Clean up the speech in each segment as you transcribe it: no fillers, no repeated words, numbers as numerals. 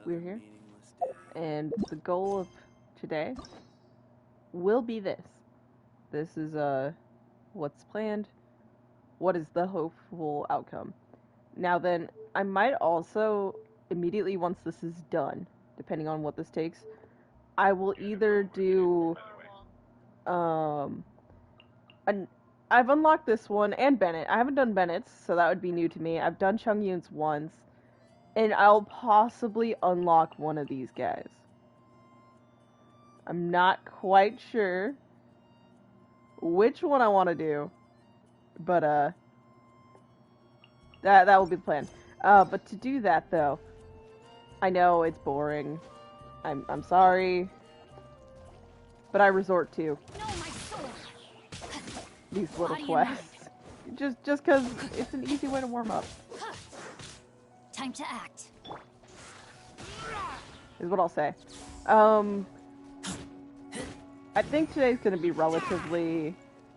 we're here. And the goal of today will be this. This is what's planned, what is the hopeful outcome. Now then, I might also immediately once this is done, depending on what this takes, I will either do um an I've unlocked this one and Bennett. I haven't done Bennett's, so that would be new to me. I've done Chung Yun's once, and I'll possibly unlock one of these guys. I'm not quite sure which one I want to do, but that will be the plan. But to do that though, I know it's boring. I'm sorry, but I resort to these little quests just because it's an easy way to warm up. Time to act. Is what I'll say. I think today's going to be relatively...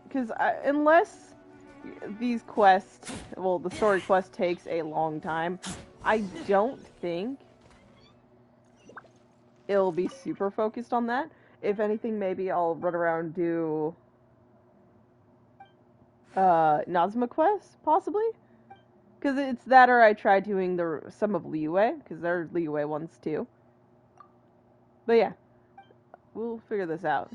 Because unless these quests... Well, the story quest takes a long time, I don't think it'll be super focused on that. If anything, maybe I'll run around and do... Inazuma quests, possibly? Because it's that or I tried doing some of Liyue, because there are Liyue ones too. But yeah. We'll figure this out.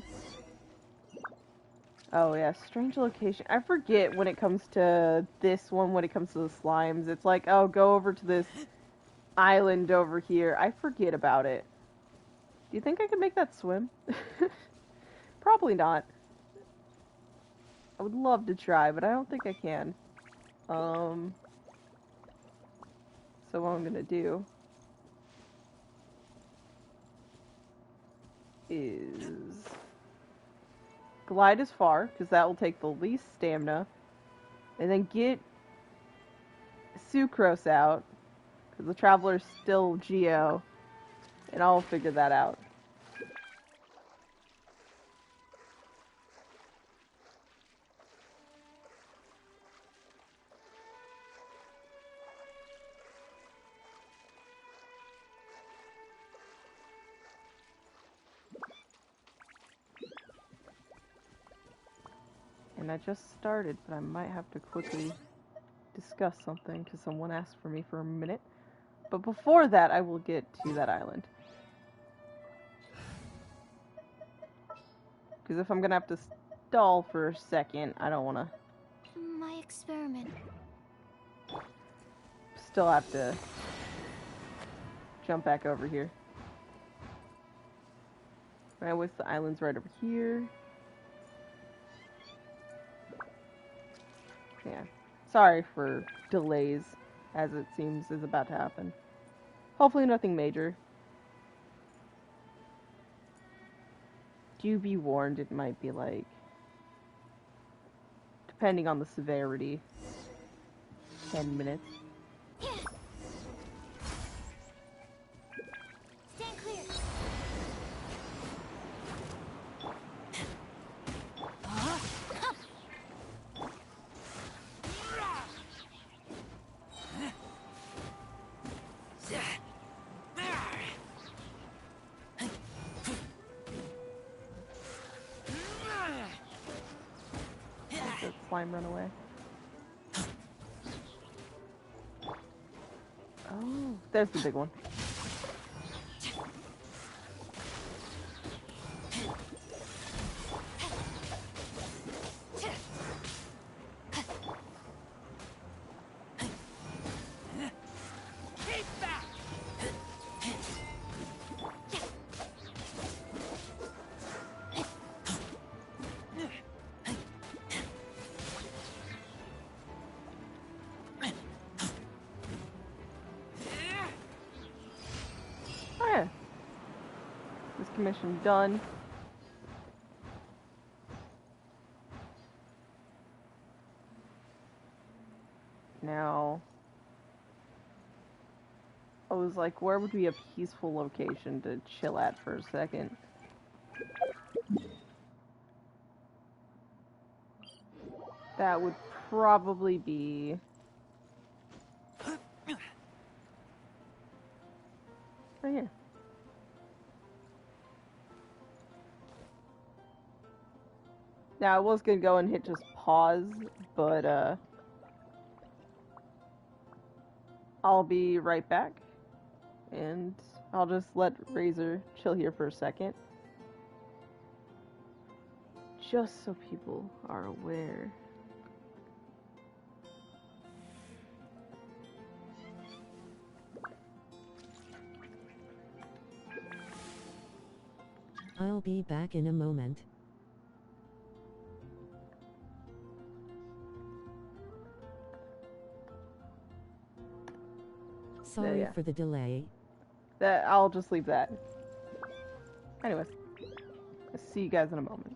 Oh yeah, strange location. I forget when it comes to this one, when it comes to the slimes. It's like, oh, go over to this island over here. I forget about it. Do you think I could make that swim? Probably not. I would love to try, but I don't think I can. So what I'm gonna do is glide as far, because that will take the least stamina, and then get Sucrose out, because the Traveler's still Geo, and I'll figure that out. And I just started, but I might have to quickly discuss something because someone asked for me for a minute. But before that, I will get to that island. Because if I'm going to have to stall for a second, I don't want to... My experiment. Still have to jump back over here. Right, what's the island's right over here? Yeah. Sorry for delays, as it seems is about to happen. Hopefully nothing major. Do be warned, it might be like... Depending on the severity. 10 minutes. Stand clear. Slime run away. Oh, there's the big one. Mission done. Now, I was like, where would be a peaceful location to chill at for a second? That would probably be... Right here. Now I was gonna go and hit just pause, but I'll be right back, and I'll just let Razor chill here for a second, just so people are aware. I'll be back in a moment. Sorry Yeah. for the delay. That I'll just leave that. Anyways, I'll see you guys in a moment.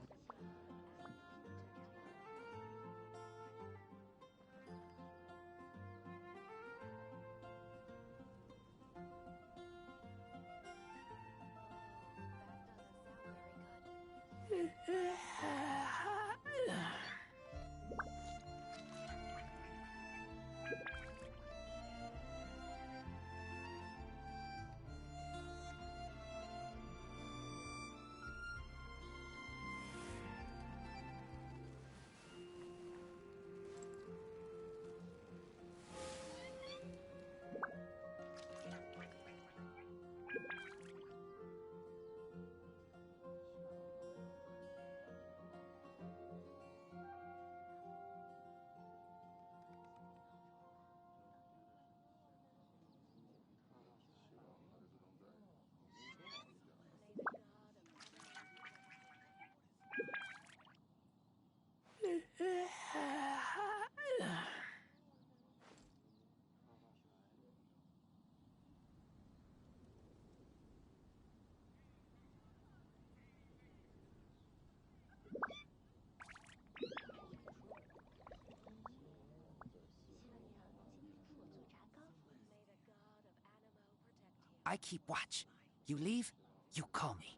I keep watch. You leave, you call me.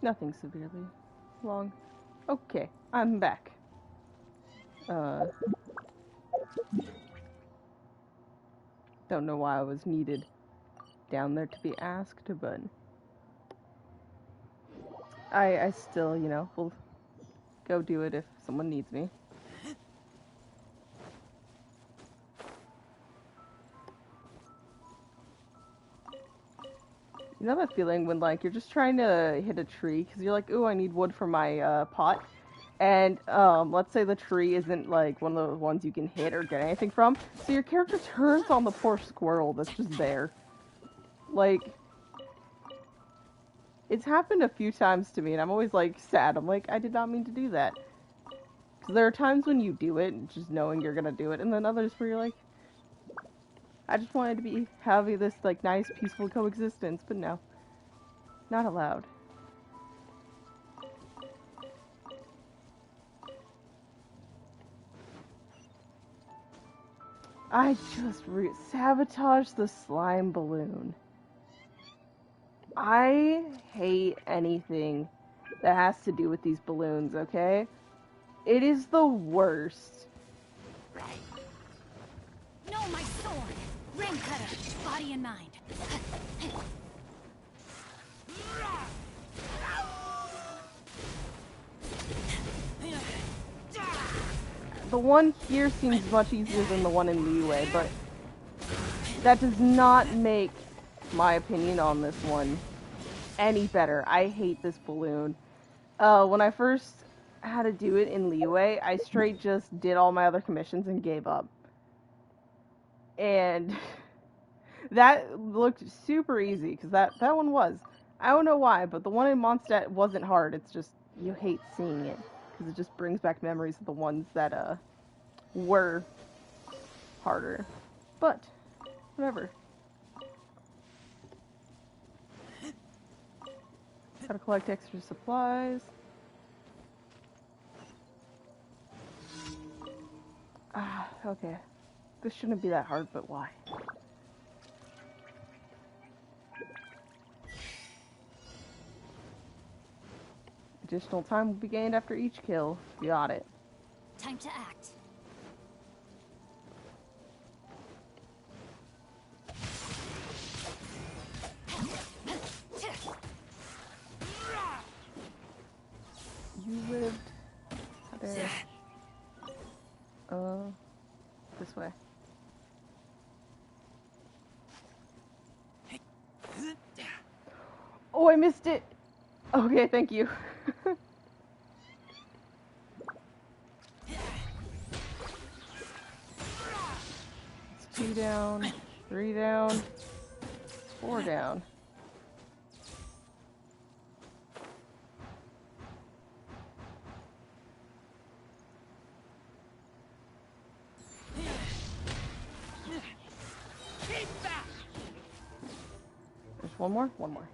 Nothing severely wrong. Okay, I'm back. Don't know why I was needed down there to be asked, but I still, will go do it if someone needs me. You know that feeling when, like, you're just trying to hit a tree because you're like, ooh, I need wood for my pot, and let's say the tree isn't like one of the ones you can hit or get anything from, so your character turns on the poor squirrel that's just there. Like, it's happened a few times to me, and I'm always like sad. I'm like, I did not mean to do that. Because there are times when you do it, just knowing you're gonna do it, and then others where you're like, I just wanted to be having this like nice, peaceful coexistence, but no, not allowed. I just sabotaged the slime balloon. I hate anything that has to do with these balloons, okay? It is the worst. No, my sword! Ring cutter, body and mind. The one here seems much easier than the one in Leeway, but That does not make my opinion on this one any better. I hate this balloon. When I first had to do it in Leeway, I straight just did all my other commissions and gave up. And that looked super easy, because that one was. I don't know why, but the one in Mondstadt wasn't hard. It's just, you hate seeing it, because it just brings back memories of the ones that, were harder. But, whatever. Gotta collect extra supplies. Ah, okay. This shouldn't be that hard, but why? Additional time will be gained after each kill. Got it. Time to act. You lived there. This way. Oh, I missed it! Okay, thank you. It's 2 down, 3 down, 4 down. There's one more? One more.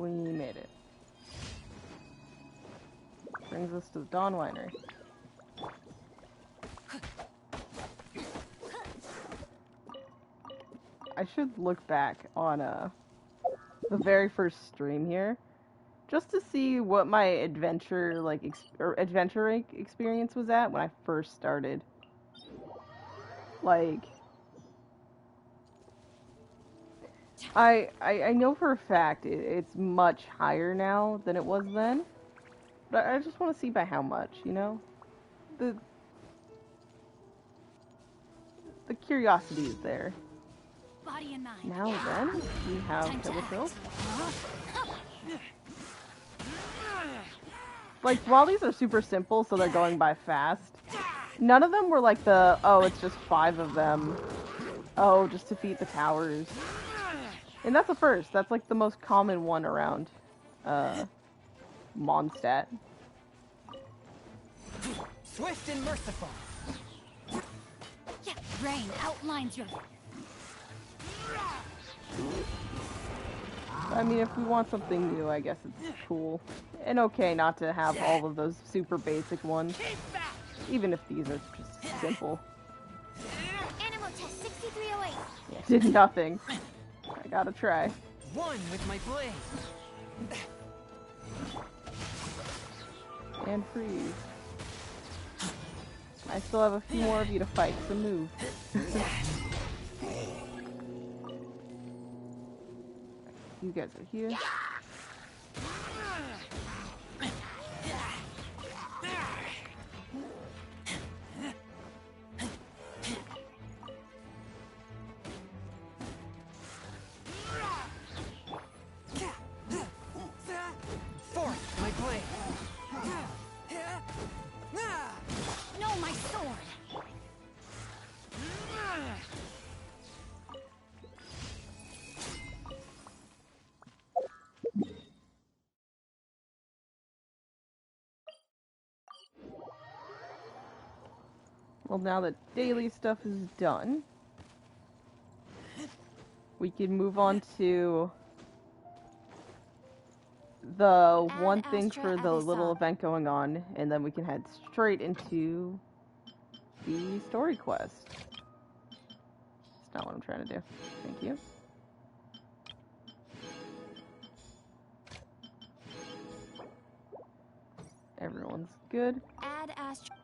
And we made it. Brings us to the Dawn Winery. I should look back on the very first stream here, just to see what my adventure adventuring experience was at when I first started. Like, I know for a fact it's much higher now than it was then, but I just want to see by how much, you know? The curiosity is there. Body and mind. Now then, we have Time to Kill. act. Like, while these are super simple, so they're going by fast, none of them were like the, oh, it's just 5 of them. Oh, just defeat the towers. And that's a first. That's like the most common one around Mondstadt. Swift and merciful. Yeah, rain outlines your. I mean, if we want something new, I guess it's cool. And okay not to have all of those super basic ones. Even if these are just simple. Animal test 6308. Yeah, did nothing. I gotta try. One with my blade. And freeze. I still have a few more of you to fight, so move. You guys are here. Forth my blade. No, my sword. Well, now that daily stuff is done, we can move on to the one thing for the little event going on, and then we can head straight into the story quest. That's not what I'm trying to do. Thank you. everyone's good. Add astro.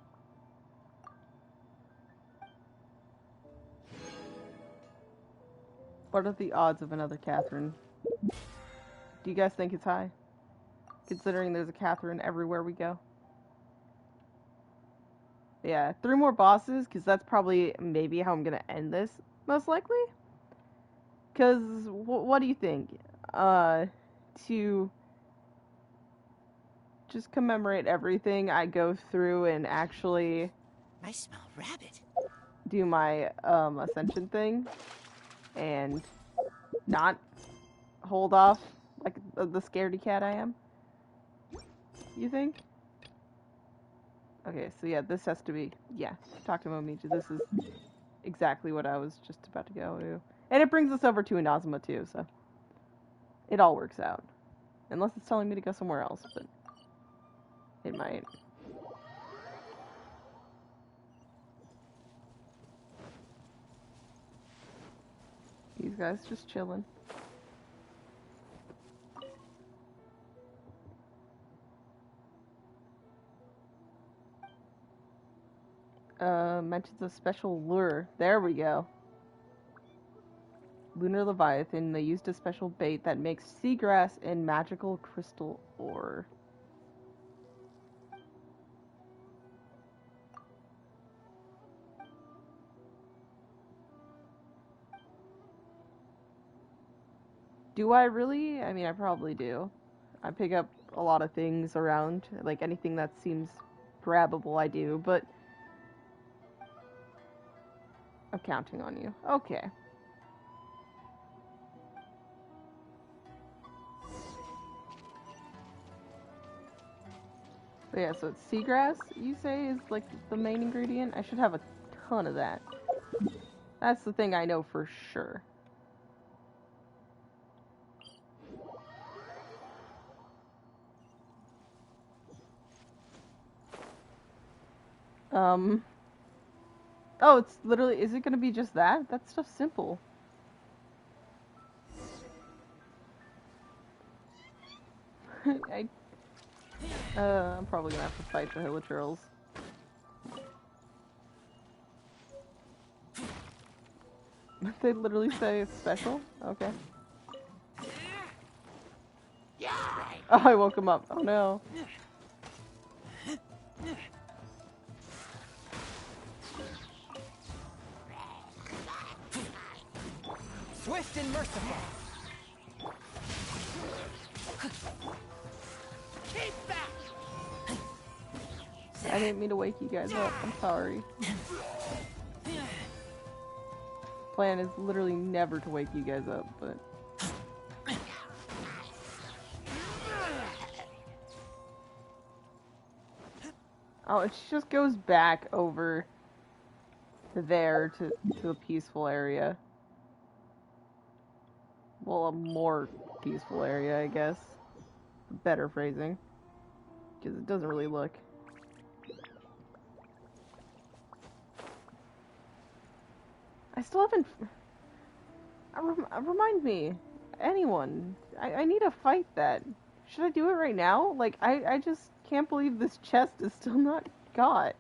What are the odds of another Catherine? Do you guys think it's high? Considering there's a Catherine everywhere we go. Yeah, 3 more bosses, because that's probably maybe how I'm going to end this, most likely. Because, what do you think? To just commemorate everything, I go through and actually I smell rabbit. do my ascension thing and not hold off like the scaredy cat I am. You think? Okay, so yeah, this has to be, yeah, talk to Momiji. This is exactly what I was just about to go to. And it brings us over to Inazuma too, so it all works out. Unless it's telling me to go somewhere else, but it might. These guys just chilling. Mentions a special lure. There we go. Lunar Leviathan. They used a special bait that makes seagrass and magical crystal ore. Do I really? I mean, I probably do. I pick up a lot of things around, like anything that seems grabbable I do, but I'm counting on you. Okay. But yeah, so it's seagrass, you say, is like the main ingredient? I should have a ton of that. That's the thing I know for sure. Oh, it's literally, is it gonna be just that? That stuff's simple. I'm probably gonna have to fight the Hilichurls. They literally say it's special? Okay. Oh, I woke him up. Oh no. Swift and merciful. Keep back. I didn't mean to wake you guys up. I'm sorry. Plan is literally never to wake you guys up, but... Oh, it just goes back over to there, to a peaceful area. Well, a more peaceful area, I guess. Better phrasing. Because it doesn't really look. I still haven't... Remind me. Anyone. I need to fight that. Should I do it right now? Like, I just can't believe this chest is still not got.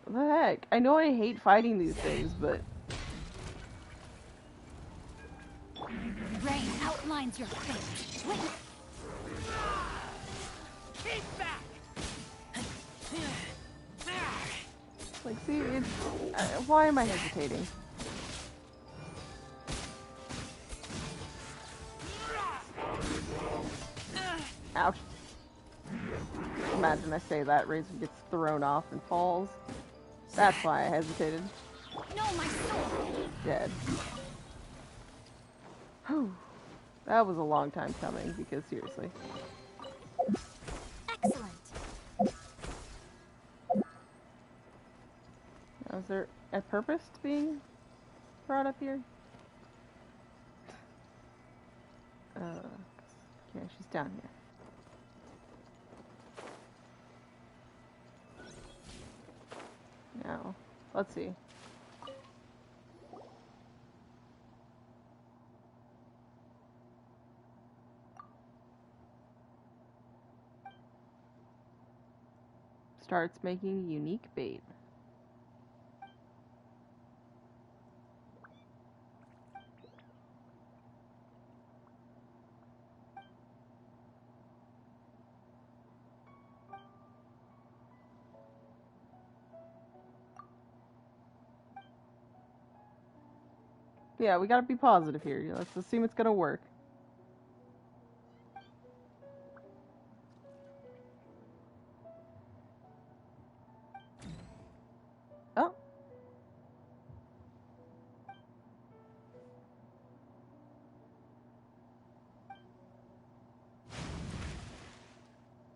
What the heck? I know I hate fighting these things, but... Rain outlines your fate. Wait. Keep back. Like, see, it's... why am I hesitating? Ouch. Imagine I say that, Razor gets thrown off and falls. That's why I hesitated. No, my sword. Dead. Whew. That was a long time coming, because seriously. Excellent. Now, is there a purpose to being brought up here? Okay, she's down here. Now, let's see. starts making unique bait. Yeah, we gotta be positive here. Let's assume it's gonna work.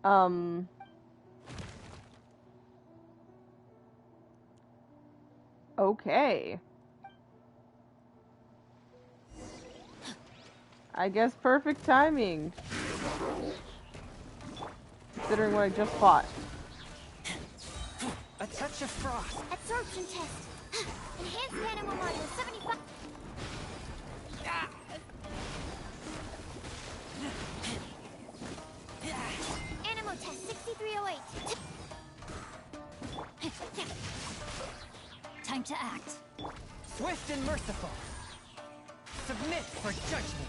Oh. Okay. I guess perfect timing. Considering what I just fought. A touch of frost. Absorption test. Enhanced animal module 75. Animal test 6308. Time to act. Swift and merciful. Submit for judgment.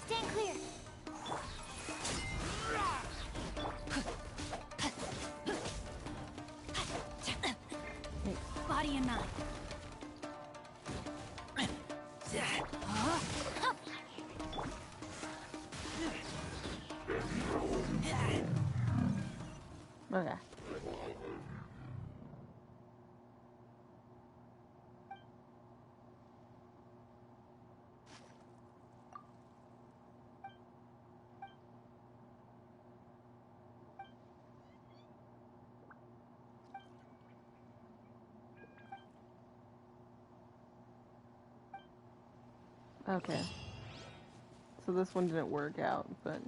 Stand clear. Body and mind. Okay. Okay. So this one didn't work out, but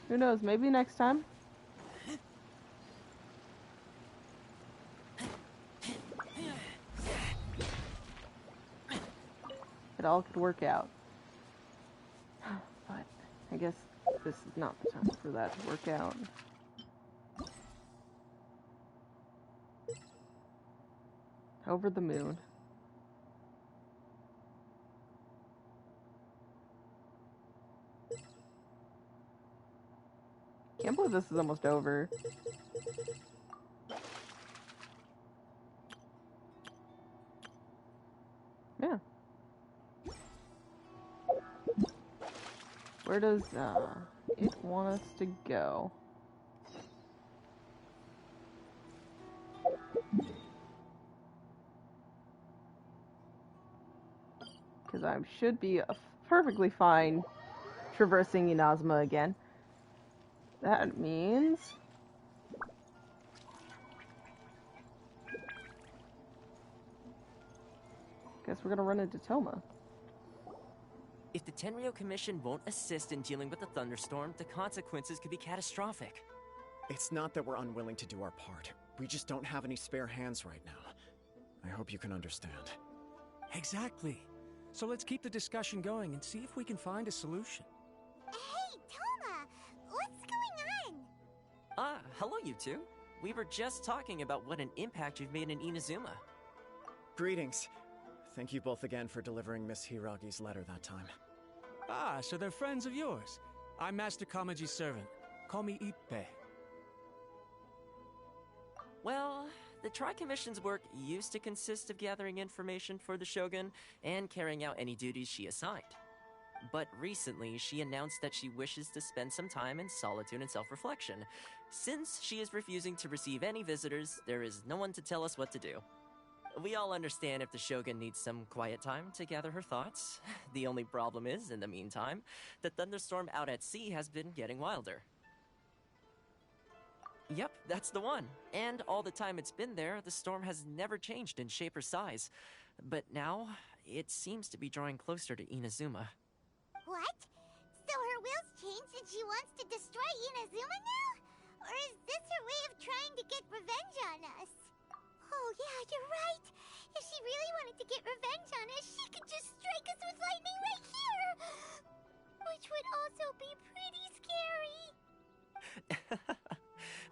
who knows, maybe next time? It all could work out. But I guess this is not the time for that to work out. Over the moon. Can't believe this is almost over. Yeah. Where does it want us to go? Because I should be perfectly fine traversing Inazuma again. That means... guess we're gonna run into Toma. If the Tenryo Commission won't assist in dealing with the thunderstorm, the consequences could be catastrophic. It's not that we're unwilling to do our part. We just don't have any spare hands right now. I hope you can understand. Exactly. So let's keep the discussion going and see if we can find a solution. Hey, Toma! What's going on? Ah, hello you two. We were just talking about what an impact you've made in Inazuma. Greetings. Thank you both again for delivering Miss Hiragi's letter that time. Ah, so they're friends of yours. I'm Master Kamaji's servant. Call me Ippei. Well, the Tri-Commission's work used to consist of gathering information for the Shogun and carrying out any duties she assigned. But recently, she announced that she wishes to spend some time in solitude and self-reflection. Since she is refusing to receive any visitors, there is no one to tell us what to do. We all understand if the Shogun needs some quiet time to gather her thoughts. The only problem is, in the meantime, the thunderstorm out at sea has been getting wilder. Yep, that's the one. And all the time it's been there, the storm has never changed in shape or size. But now, it seems to be drawing closer to Inazuma. What? So her will's changed and she wants to destroy Inazuma now? Or is this her way of trying to get revenge on us? Oh yeah, you're right. If she really wanted to get revenge on us, she could just strike us with lightning right here! Which would also be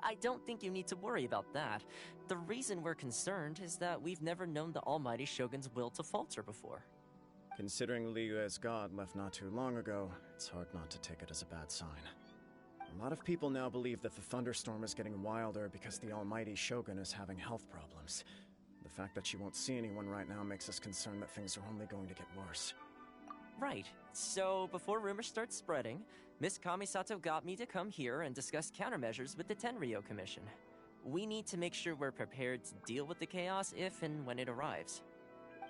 I don't think you need to worry about that. The reason we're concerned is that we've never known the almighty Shogun's will to falter before. Considering Liyue's god left not too long ago, it's hard not to take it as a bad sign. A lot of people now believe that the thunderstorm is getting wilder because the almighty Shogun is having health problems. The fact that she won't see anyone right now makes us concerned that things are only going to get worse. Right. So, before rumors start spreading, Miss Kamisato got me to come here and discuss countermeasures with the Tenryou Commission. We need to make sure we're prepared to deal with the chaos if and when it arrives.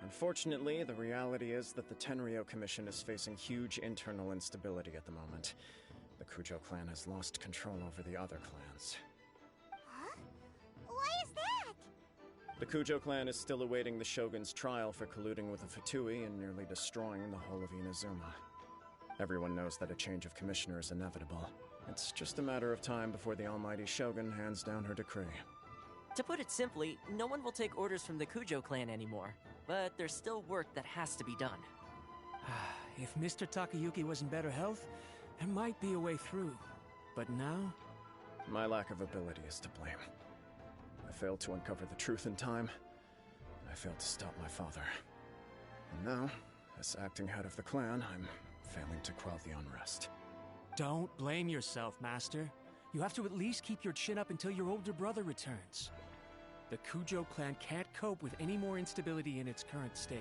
Unfortunately, the reality is that the Tenryou Commission is facing huge internal instability at the moment. The Kujo clan has lost control over the other clans. Huh? Why is that? The Kujo clan is still awaiting the Shogun's trial for colluding with the Fatui and nearly destroying the whole of Inazuma. Everyone knows that a change of commissioner is inevitable. It's just a matter of time before the almighty Shogun hands down her decree. To put it simply, no one will take orders from the Kujo clan anymore. But there's still work that has to be done. If Mr. Takayuki was in better health, there might be a way through. But now? My lack of ability is to blame. I failed to uncover the truth in time, and I failed to stop my father. And now, as acting head of the clan, I'm failing to quell the unrest. Don't blame yourself, Master. You have to at least keep your chin up until your older brother returns. The Kujo clan can't cope with any more instability in its current state.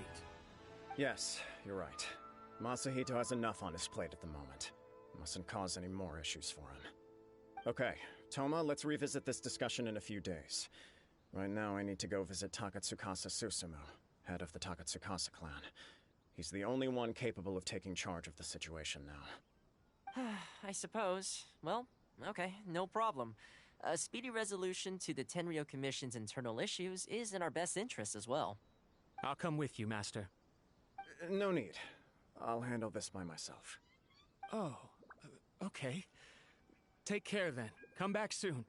Yes, you're right. Masahito has enough on his plate at the moment. Mustn't cause any more issues for him. Okay, Toma, let's revisit this discussion in a few days. Right now, I need to go visit Takatsukasa Susumu, head of the Takatsukasa clan. He's the only one capable of taking charge of the situation now. I suppose. Well, okay, no problem. A speedy resolution to the Tenryou Commission's internal issues is in our best interest as well. I'll come with you, Master. No need. I'll handle this by myself. Oh, okay. Take care then. Come back soon.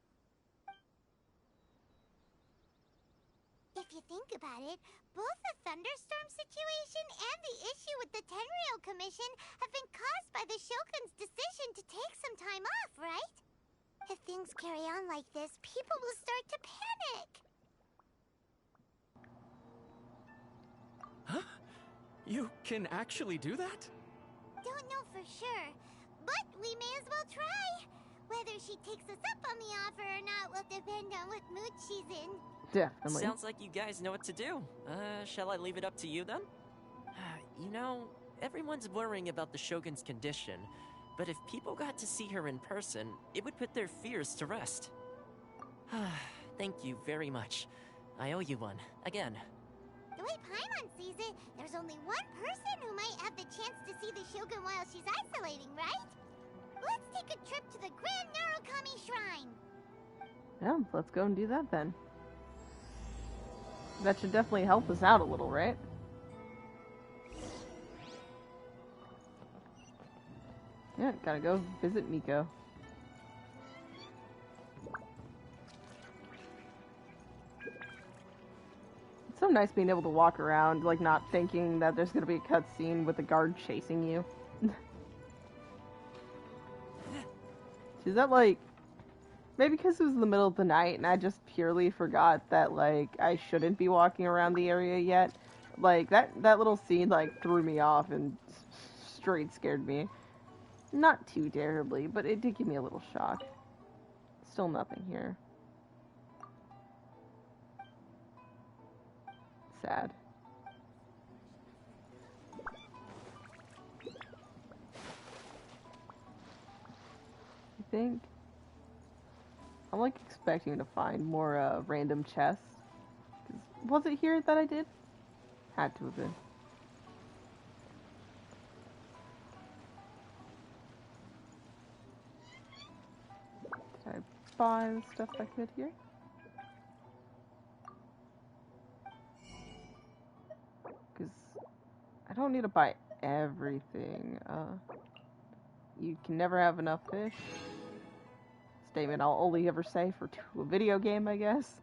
If you think about it, both the thunderstorm situation and the issue with the Tenryou Commission have been caused by the Shogun's decision to take some time off, right? If things carry on like this, people will start to panic. Huh? You can actually do that? Don't know for sure, but we may as well try. Whether she takes us up on the offer or not will depend on what mood she's in. Definitely. Sounds like you guys know what to do. Shall I leave it up to you then? You know, everyone's worrying about the Shogun's condition, but if people got to see her in person, it would put their fears to rest. Thank you very much. I owe you one, again. The way Paimon sees it, there's only one person who might have the chance to see the Shogun while she's isolating, right? Let's take a trip to the Grand Narukami Shrine. Yeah, let's go and do that then. That should definitely help us out a little, right? Yeah, gotta go visit Miko. It's so nice being able to walk around, like, not thinking that there's gonna be a cutscene with a guard chasing you. Is that, like... Maybe because it was in the middle of the night and I just purely forgot that, like, I shouldn't be walking around the area yet. Like, that little scene, like, threw me off and straight scared me. Not too terribly, but it did give me a little shock. Still nothing here. Sad. I think... I'm, like, expecting to find more, random chests. Was it here that I did? Had to have been. Did I buy the stuff I could here? Because I don't need to buy everything. You can never have enough fish. Statement I'll only ever say for a video game, I guess.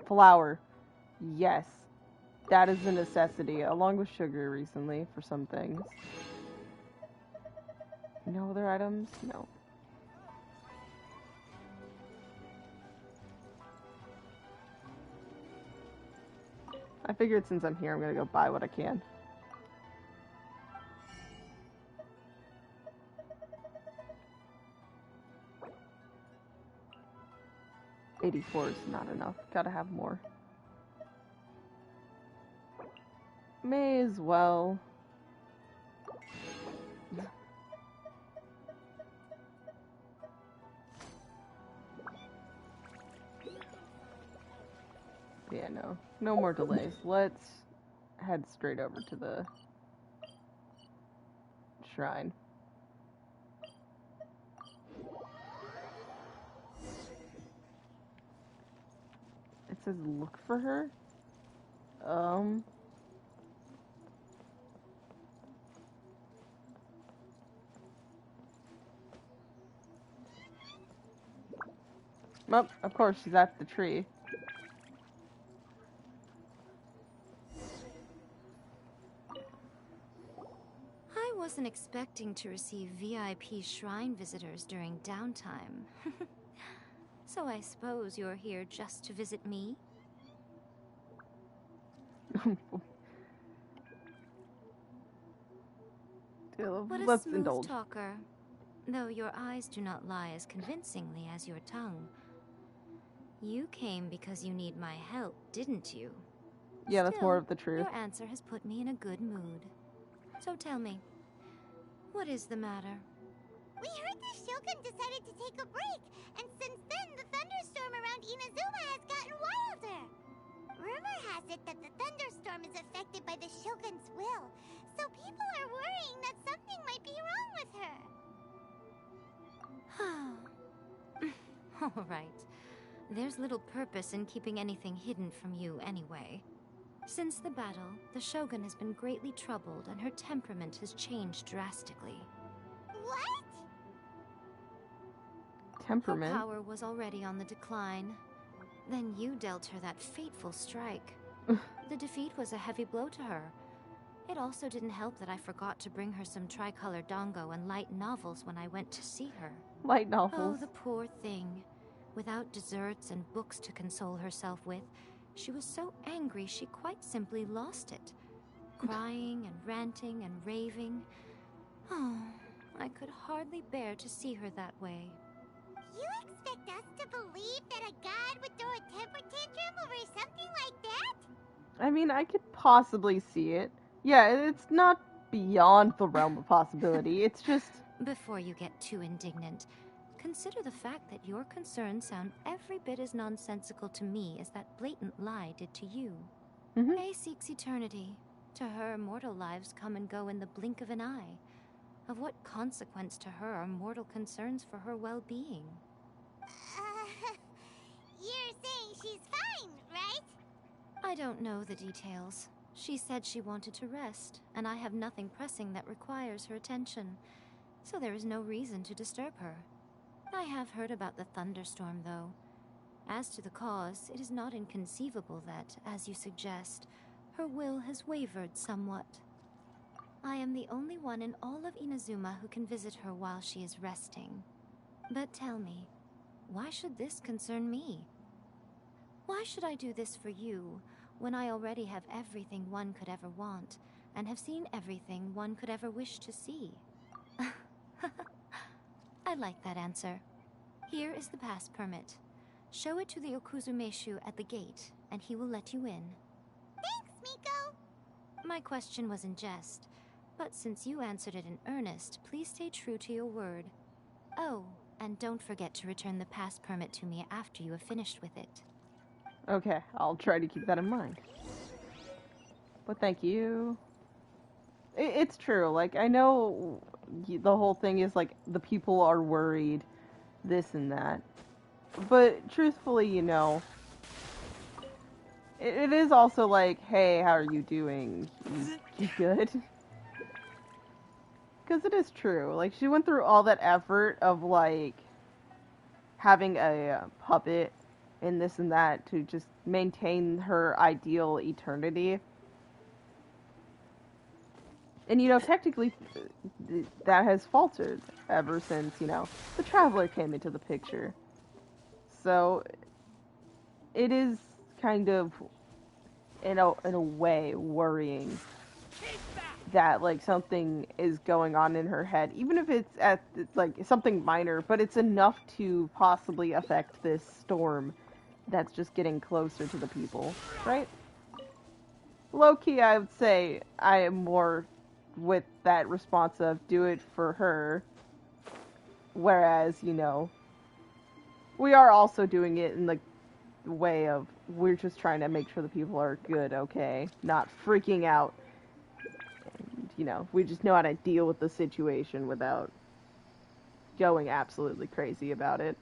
Flour. Yes. That is a necessity, along with sugar recently for some things. No other items? No. I figured since I'm here, I'm gonna go buy what I can. $84 is not enough. Gotta have more. May as well. Yeah, no more delays. Let's head straight over to the shrine. It says look for her? Oh, of course, she's at the tree. I wasn't expecting to receive VIP shrine visitors during downtime. So I suppose you're here just to visit me? What a Let's smooth indulge. talker. Though your eyes do not lie as convincingly as your tongue. You came because you need my help, didn't you? Yeah, that's more of the truth. Your answer has put me in a good mood. So tell me, what is the matter? We heard the Shogun decided to take a break, and since then the thunderstorm around Inazuma has gotten wilder. Rumor has it that the thunderstorm is affected by the Shogun's will, so people are worrying that something might be wrong with her. All right. There's little purpose in keeping anything hidden from you anyway. Since the battle, the Shogun has been greatly troubled and her temperament has changed drastically. What? Temperament? Her power was already on the decline. Then you dealt her that fateful strike. The defeat was a heavy blow to her. It also didn't help that I forgot to bring her some tricolor dango and light novels when I went to see her. Light Oh, novels. the poor thing. Without desserts and books to console herself with, she was so angry she quite simply lost it. Crying and ranting and raving. Oh, I could hardly bear to see her that way. You expect us to believe that a god would throw a temper tantrum over something like that? I mean, I could possibly see it. Yeah, it's not beyond the realm of possibility. It's just... Before you get too indignant, consider the fact that your concerns sound every bit as nonsensical to me as that blatant lie did to you. May seeks eternity. To her, mortal lives come and go in the blink of an eye. Of what consequence to her are mortal concerns for her well-being? You're saying she's fine, right? I don't know the details. She said she wanted to rest, and I have nothing pressing that requires her attention, so there is no reason to disturb her. I have heard about the thunderstorm, though. As to the cause, it is not inconceivable that, as you suggest, her will has wavered somewhat. I am the only one in all of Inazuma who can visit her while she is resting. But tell me, why should this concern me? Why should I do this for you, when I already have everything one could ever want, and have seen everything one could ever wish to see? I like that answer. Here is the pass permit. Show it to the Okuzumeshu at the gate, and he will let you in. Thanks, Miko. My question was in jest, but since you answered it in earnest, please stay true to your word. Oh, and don't forget to return the pass permit to me after you have finished with it. Okay, I'll try to keep that in mind. But thank you. It's true, like, I know the whole thing is, like, the people are worried, this and that. But, truthfully, you know, it is also like, hey, how are you doing? You good? Because it is true. Like, she went through all that effort of, like, having a puppet and this and that to just maintain her ideal eternity. And, you know, technically, that has faltered ever since, you know, the Traveler came into the picture. So, it is kind of in a way worrying that like something is going on in her head, even if it's at like something minor, but it's enough to possibly affect this storm that's just getting closer to the people, right? Low-key, I would say I am more with that response of do it for her, whereas, you know, we are also doing it in the way of we're just trying to make sure the people are good, okay? Not freaking out. And, you know, we just know how to deal with the situation without going absolutely crazy about it.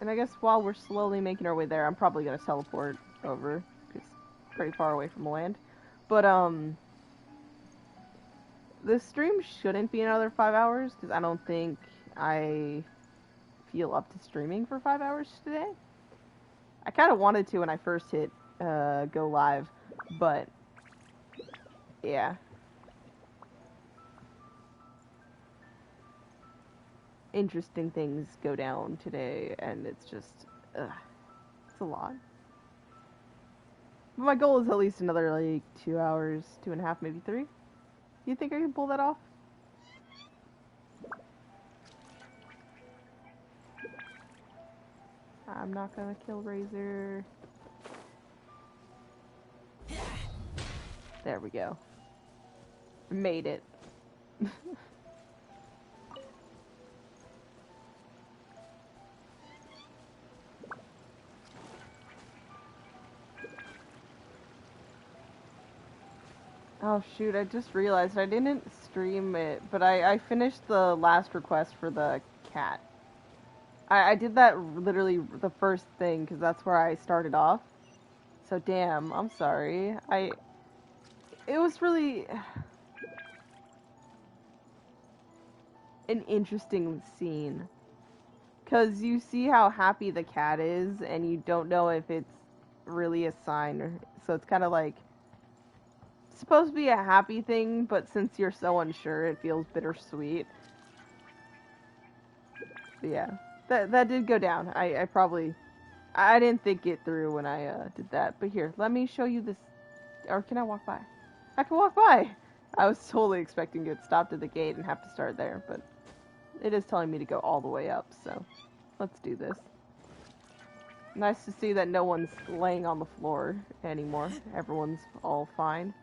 And I guess while we're slowly making our way there, I'm probably going to teleport over, because it's pretty far away from the land. But, this stream shouldn't be another 5 hours, because I don't think I feel up to streaming for 5 hours today. I kind of wanted to when I first hit go live, but yeah. Interesting things go down today, and it's just, it's a lot. But my goal is at least another, like, 2 hours, 2.5, maybe 3. You think I can pull that off? I'm not gonna kill Razor. There we go. Made it. Oh shoot, I just realized I didn't stream it, but I finished the last request for the cat. I did that literally the first thing, because that's where I started off. So damn, I'm sorry. It was really an interesting scene. Because you see how happy the cat is, and you don't know if it's really a sign. So it's kind of like, supposed to be a happy thing, but since you're so unsure, it feels bittersweet. But yeah, that did go down. I didn't think it through when I did that. But here, let me show you this. Or can I walk by? I can walk by! I was totally expecting to get stopped at the gate and have to start there, but it is telling me to go all the way up, so let's do this. Nice to see that no one's laying on the floor anymore. Everyone's all fine.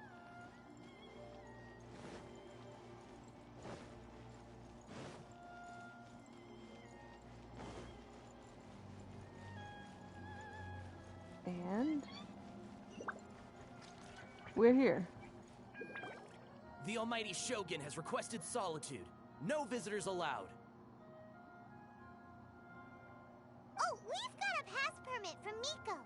And we're here. The almighty Shogun has requested solitude. No visitors allowed. Oh, we've got a pass permit from Miko.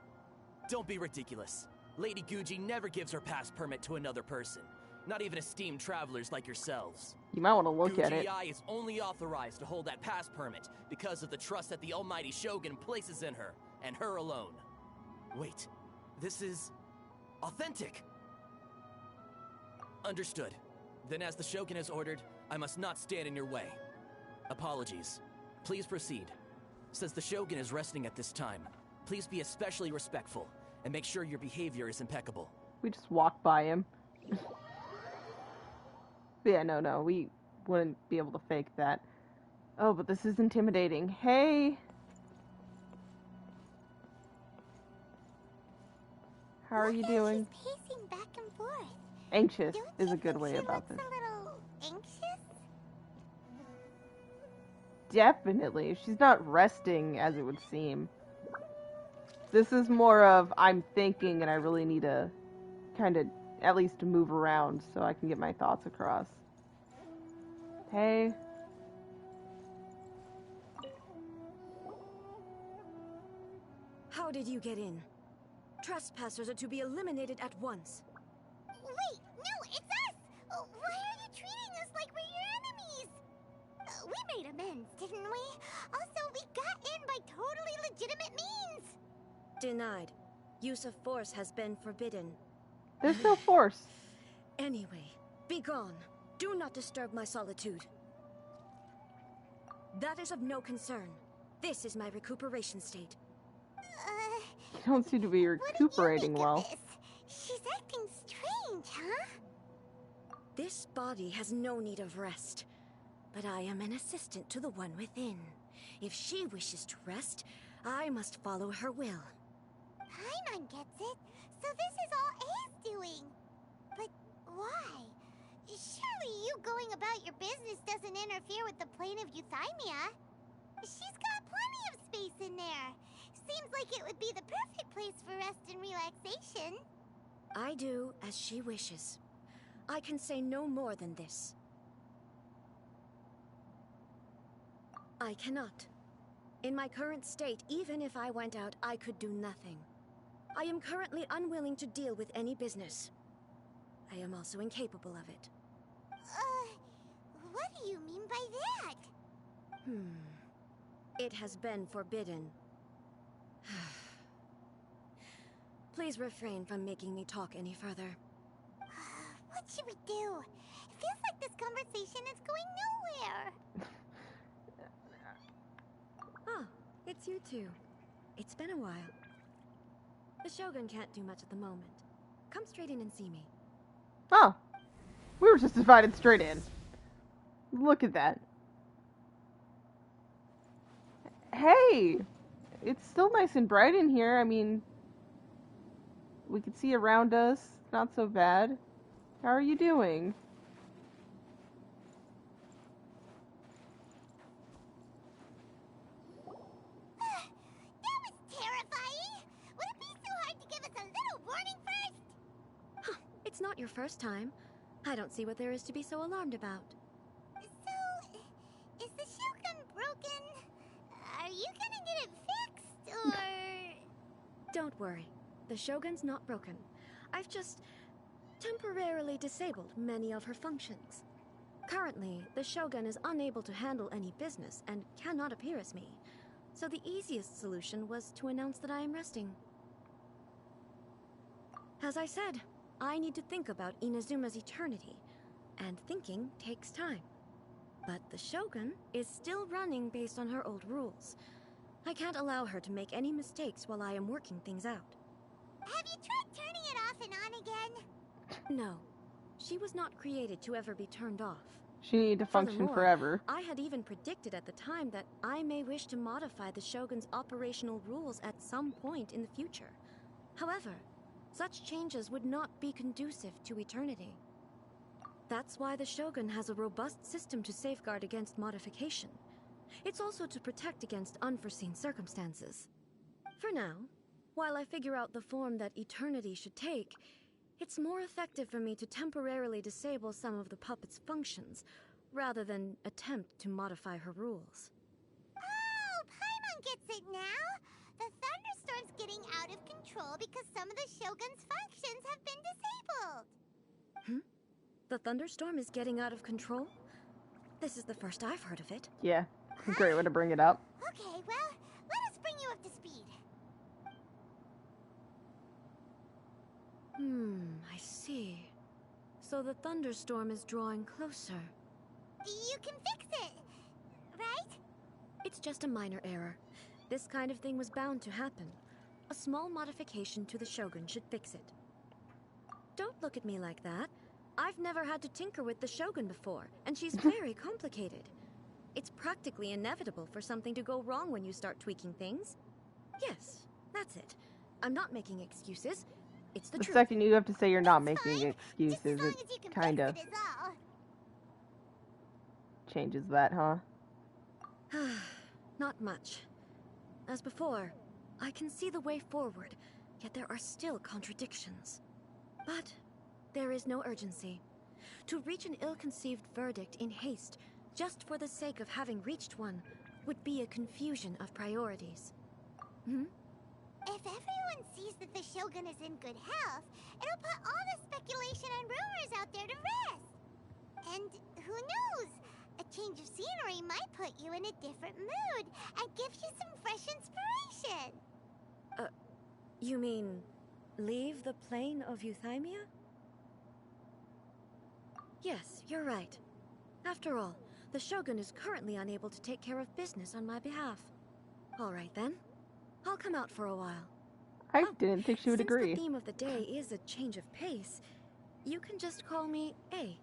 Don't be ridiculous. Lady Guji never gives her pass permit to another person. Not even esteemed travelers like yourselves. You might want to look at it. Guji is only authorized to hold that pass permit because of the trust that the almighty Shogun places in her, and her alone. Wait, this is authentic. Understood. Then as the Shogun has ordered, I must not stand in your way. Apologies. Please proceed. Since the Shogun is resting at this time, please be especially respectful and make sure your behavior is impeccable. We just walked by him. But yeah, no, we wouldn't be able to fake that. Oh, but this is intimidating. Hey! How are you doing? She's pacing back and forth. Anxious Don't is you a good think way she about looks this. a little anxious? Definitely. She's not resting, as it would seem. This is more of, I'm thinking and I really need to kind of at least move around so I can get my thoughts across. Hey. How did you get in? Trespassers are to be eliminated at once. Wait, no, it's us! Why are you treating us like we're your enemies? We made amends, didn't we? Also, we got in by totally legitimate means! Denied. Use of force has been forbidden. There's no force. Anyway, be gone. Do not disturb my solitude. That is of no concern. This is my recuperation state. You don't seem to be recuperating well. She's acting strange, huh? This body has no need of rest. But I am an assistant to the one within. If she wishes to rest, I must follow her will. Paimon gets it. So this is all A's doing. But why? Surely you going about your business doesn't interfere with the plane of Euthymia. She's got plenty of space in there. Seems like it would be the perfect place for rest and relaxation. I do as she wishes. I can say no more than this. I cannot. In my current state, even if I went out, I could do nothing. I am currently unwilling to deal with any business. I am also incapable of it. What do you mean by that? It has been forbidden. Please refrain from making me talk any further. What should we do? It feels like this conversation is going nowhere. Oh, it's you two. It's been a while. The Shogun can't do much at the moment. Come straight in and see me. Oh. We were just invited straight in. Look at that. Hey! It's still nice and bright in here. I mean, we can see around us. Not so bad. How are you doing? That was terrifying! Would it be so hard to give us a little warning first? It's not your first time. I don't see what there is to be so alarmed about. So, is the Shogun broken? Are you gonna get it fixed, or...? Don't worry. The Shogun's not broken. I've just temporarily disabled many of her functions. Currently, the Shogun is unable to handle any business and cannot appear as me. So the easiest solution was to announce that I am resting. As I said, I need to think about Inazuma's eternity, and thinking takes time. But the Shogun is still running based on her old rules. I can't allow her to make any mistakes while I am working things out. Have you tried turning it off and on again? No. She was not created to ever be turned off. She needed to function Furthermore, forever. I had even predicted at the time that I may wish to modify the Shogun's operational rules at some point in the future. However, such changes would not be conducive to eternity. That's why the Shogun has a robust system to safeguard against modification. It's also to protect against unforeseen circumstances. For now, while I figure out the form that eternity should take, it's more effective for me to temporarily disable some of the puppet's functions, rather than attempt to modify her rules. Oh, Paimon gets it now! The thunderstorm's getting out of control because some of the Shogun's functions have been disabled. The thunderstorm is getting out of control? This is the first I've heard of it. Yeah, great way to bring it up. Okay, well, let us bring you up to speed. I see. So the thunderstorm is drawing closer. You can fix it, right? It's just a minor error. This kind of thing was bound to happen. A small modification to the Shogun should fix it. Don't look at me like that. I've never had to tinker with the Shogun before, and she's very complicated. It's practically inevitable for something to go wrong when you start tweaking things. Yes, that's it. I'm not making excuses. It's the The truth. second you have to say you're not making Just as excuses, long it as you can kind of fix it is all. changes that, huh? Not much. As before, I can see the way forward, yet there are still contradictions. But there is no urgency. To reach an ill-conceived verdict in haste, just for the sake of having reached one, would be a confusion of priorities. If everyone sees that the Shogun is in good health, it'll put all the speculation and rumors out there to rest. And who knows? A change of scenery might put you in a different mood and give you some fresh inspiration. You mean, leave the plane of Euthymia? Yes, you're right. After all, The Shogun is currently unable to take care of business on my behalf. Alright then. I'll come out for a while. I didn't think she would Since agree. the theme of the day is a change of pace, you can just call me A.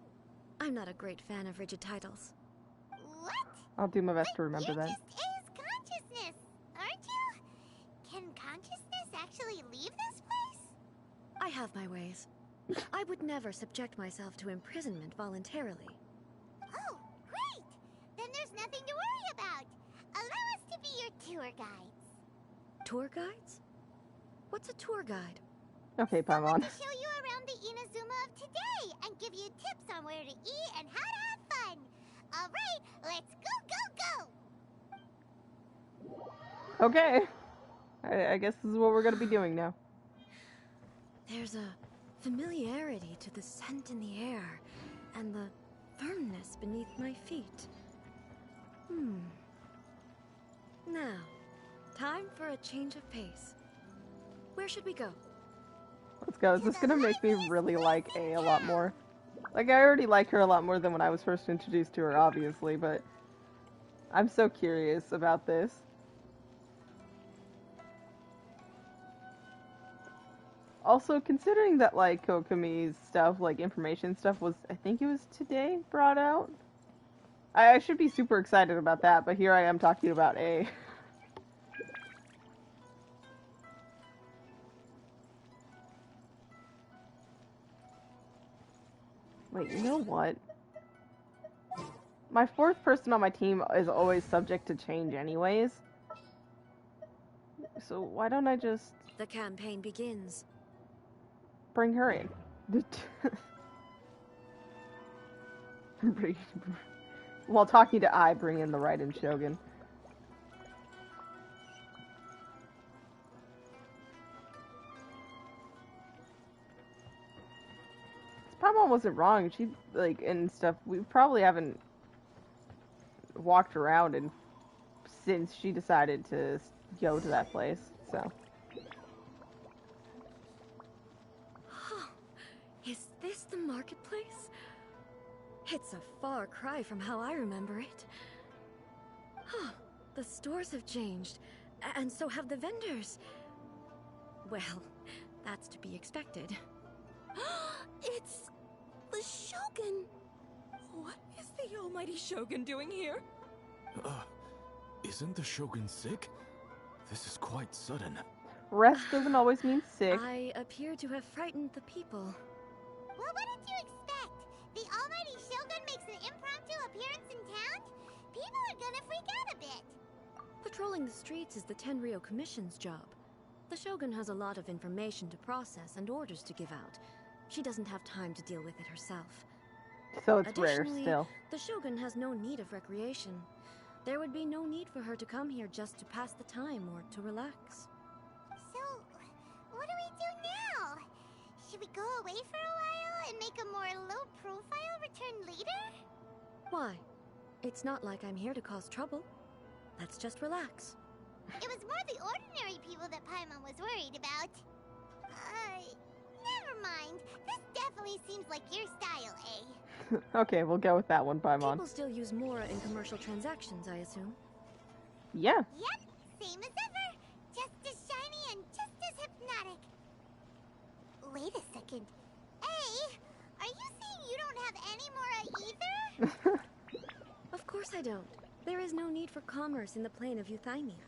I'm not a great fan of rigid titles. What? I'll do my best to remember You that. just is consciousness, aren't you? Can consciousness actually leave this place? I have my ways. I would never subject myself to imprisonment voluntarily. Oh, great! Then there's nothing to worry about. Allow us to be your tour guides. Tour guides? What's a tour guide? Okay, Someone Paimon. to show you around the Inazuma of today and give you tips on where to eat and how to have fun. All right, let's go. Okay. I guess this is what we're gonna be doing now. There's a familiarity to the scent in the air and the firmness beneath my feet. Now, time for a change of pace. Where should we go? Let's go. Is this gonna make me really like A lot more? Like, I already like her a lot more than when I was first introduced to her, obviously, but I'm so curious about this. Also, considering that, like, Kokomi's stuff, like, information stuff was, I think it was today, brought out? I should be super excited about that, but here I am talking about A. Wait, you know what? My fourth person on my team is always subject to change anyways. So why don't I just The campaign begins. bring her in? While talking to I, bring in the Raiden Shogun. Paimon wasn't wrong. She, like, and stuff. We probably haven't walked around and since she decided to go to that place, so. Is this the marketplace? It's a far cry from how I remember it. The stores have changed, and so have the vendors. Well, that's to be expected. It's the Shogun! What is the almighty Shogun doing here? Isn't the Shogun sick? This is quite sudden. Rest doesn't always mean sick. I appear to have frightened the people. Well, what did you expect? The almighty Shogun makes an impromptu appearance in town? People are gonna freak out a bit. Patrolling the streets is the Tenryou Commission's job. The Shogun has a lot of information to process and orders to give out. She doesn't have time to deal with it herself. So it's rare Additionally, still. the Shogun has no need of recreation. There would be no need for her to come here just to pass the time or to relax. So, what do we do now? Should we go away for a while and make a more low-profile return later? Why? It's not like I'm here to cause trouble. Let's just relax. It was more the ordinary people that Paimon was worried about. Never mind. This definitely seems like your style, eh? Okay, we'll go with that one, Paimon. People still use Mora in commercial transactions, I assume. Yeah. Yep, same as ever. Just as shiny and just as hypnotic. Wait a second. Hey, are you saying you don't have any Mora either? Of course I don't. There is no need for commerce in the plane of Euthymia.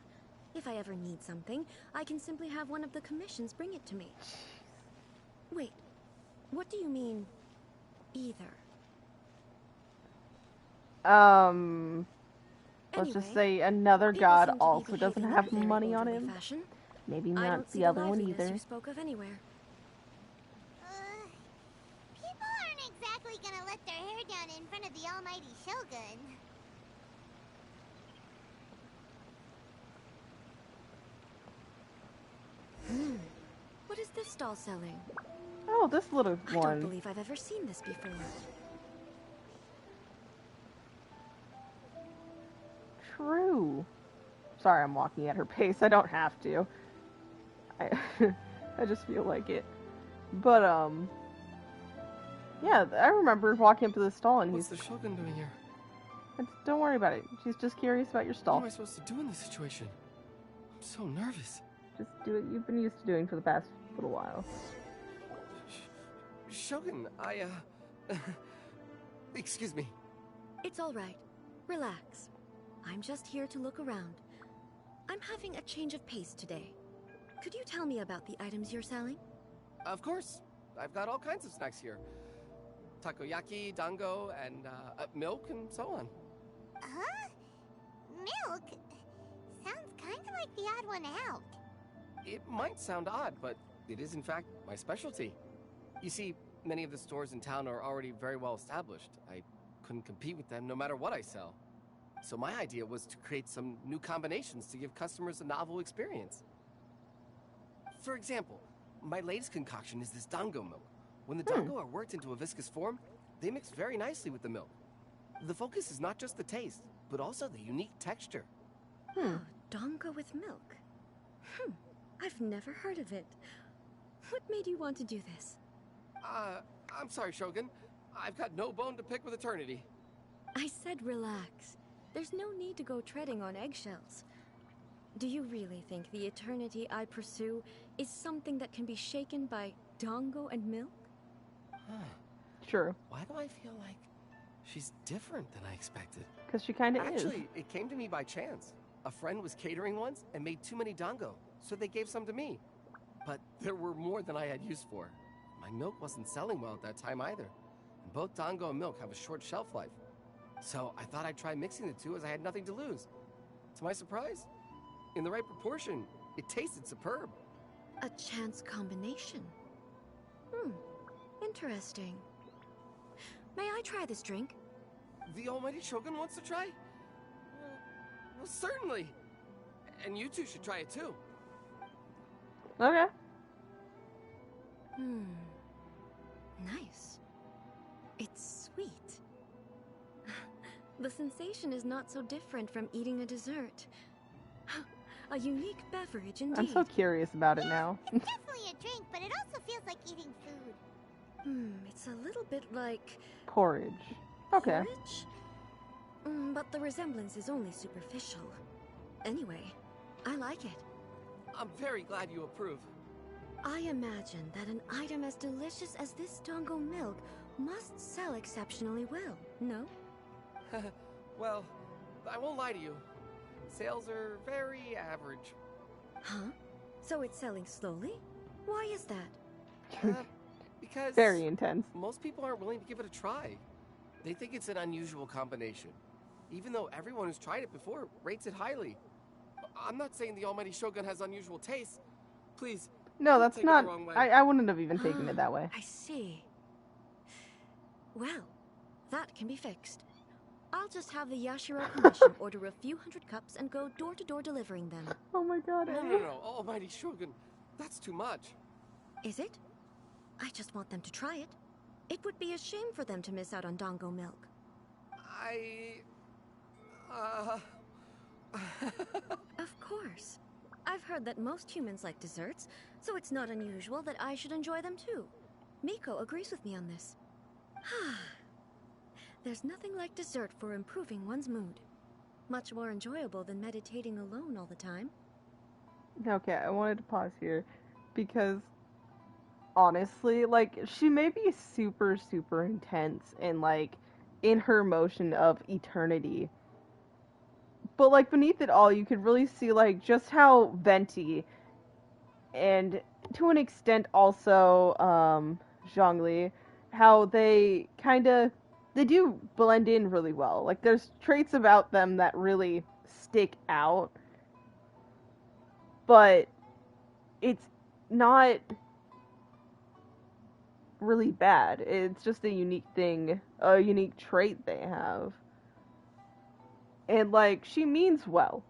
If I ever need something, I can simply have one of the commissions bring it to me. Wait, what do you mean, either? Let's just Anyway, say another people god seem to be also doesn't behaving have in a very money on orderly him. fashion. Maybe I not don't see the other one liveliness either. you spoke of anywhere. People aren't exactly gonna let their hair down in front of the almighty Shogun. What is this stall selling? Oh, this little I don't one. believe I've ever seen this before. True. Sorry, I'm walking at her pace. I don't have to. I just feel like it. But, yeah, I remember walking up to the stall and What's he's... the Shogun doing here? Don't worry about it. She's just curious about your What stall. am I supposed to do in this situation? I'm so nervous. Just do what you've been used to doing for the past little while. Shogun, excuse me. It's all right. Relax. I'm just here to look around. I'm having a change of pace today. Could you tell me about the items you're selling? Of course. I've got all kinds of snacks here. Takoyaki, dango, and milk, and so on. Huh? Milk? Sounds kind of like the odd one out. It might sound odd, but it is in fact my specialty. You see, many of the stores in town are already very well established. I couldn't compete with them no matter what I sell. So my idea was to create some new combinations to give customers a novel experience. For example, my latest concoction is this dango milk. When the dango are worked into a viscous form, they mix very nicely with the milk. The focus is not just the taste, but also the unique texture. Oh, dango with milk. I've never heard of it. What made you want to do this? I'm sorry, Shogun. I've got no bone to pick with eternity. I said relax. There's no need to go treading on eggshells. Do you really think the eternity I pursue is something that can be shaken by dango and milk? Sure. Why do I feel like she's different than I expected? Because she kind of is. Actually, it came to me by chance. A friend was catering once and made too many dango, so they gave some to me. But there were more than I had use for. My milk wasn't selling well at that time either. And both dango and milk have a short shelf life. So I thought I'd try mixing the two as I had nothing to lose. To my surprise, in the right proportion, it tasted superb. A chance combination. Interesting. May I try this drink? The almighty Shogun wants to try? Well, certainly. And you two should try it too. Okay. Nice. It's sweet. The sensation is not so different from eating a dessert. A unique beverage indeed. I'm so curious about it now. It's definitely a drink, but it also feels like eating food. It's a little bit like... Porridge. Okay. Porridge? But the resemblance is only superficial. Anyway, I like it. I'm very glad you approve. I imagine that an item as delicious as this dango milk must sell exceptionally well, no? Well, I won't lie to you. Sales are very average. Huh? So it's selling slowly? Why is that? Because... Very intense. Most people aren't willing to give it a try. They think it's an unusual combination. Even though everyone who's tried it before rates it highly. I'm not saying the almighty Shogun has unusual tastes. Please. No, that's take not... It the wrong way. I wouldn't have even taken it that way. I see. Well, that can be fixed. I'll just have the Yashiro Commission order a few hundred cups and go door-to-door delivering them. Oh my god. No. Almighty Shogun. That's too much. Is it? I just want them to try it. It would be a shame for them to miss out on dango milk. Of course. I've heard that most humans like desserts, so it's not unusual that I should enjoy them too. Miko agrees with me on this. There's nothing like dessert for improving one's mood. Much more enjoyable than meditating alone all the time. Okay, I wanted to pause here because honestly, like, she may be super, super intense and, like, in her emotion of eternity. But, like, beneath it all, you could really see, like, just how venti and, to an extent, also, Zhongli, how they they do blend in really well. Like, there's traits about them that really stick out. But it's not really bad. It's just a unique thing, a unique trait they have. And, like, she means well.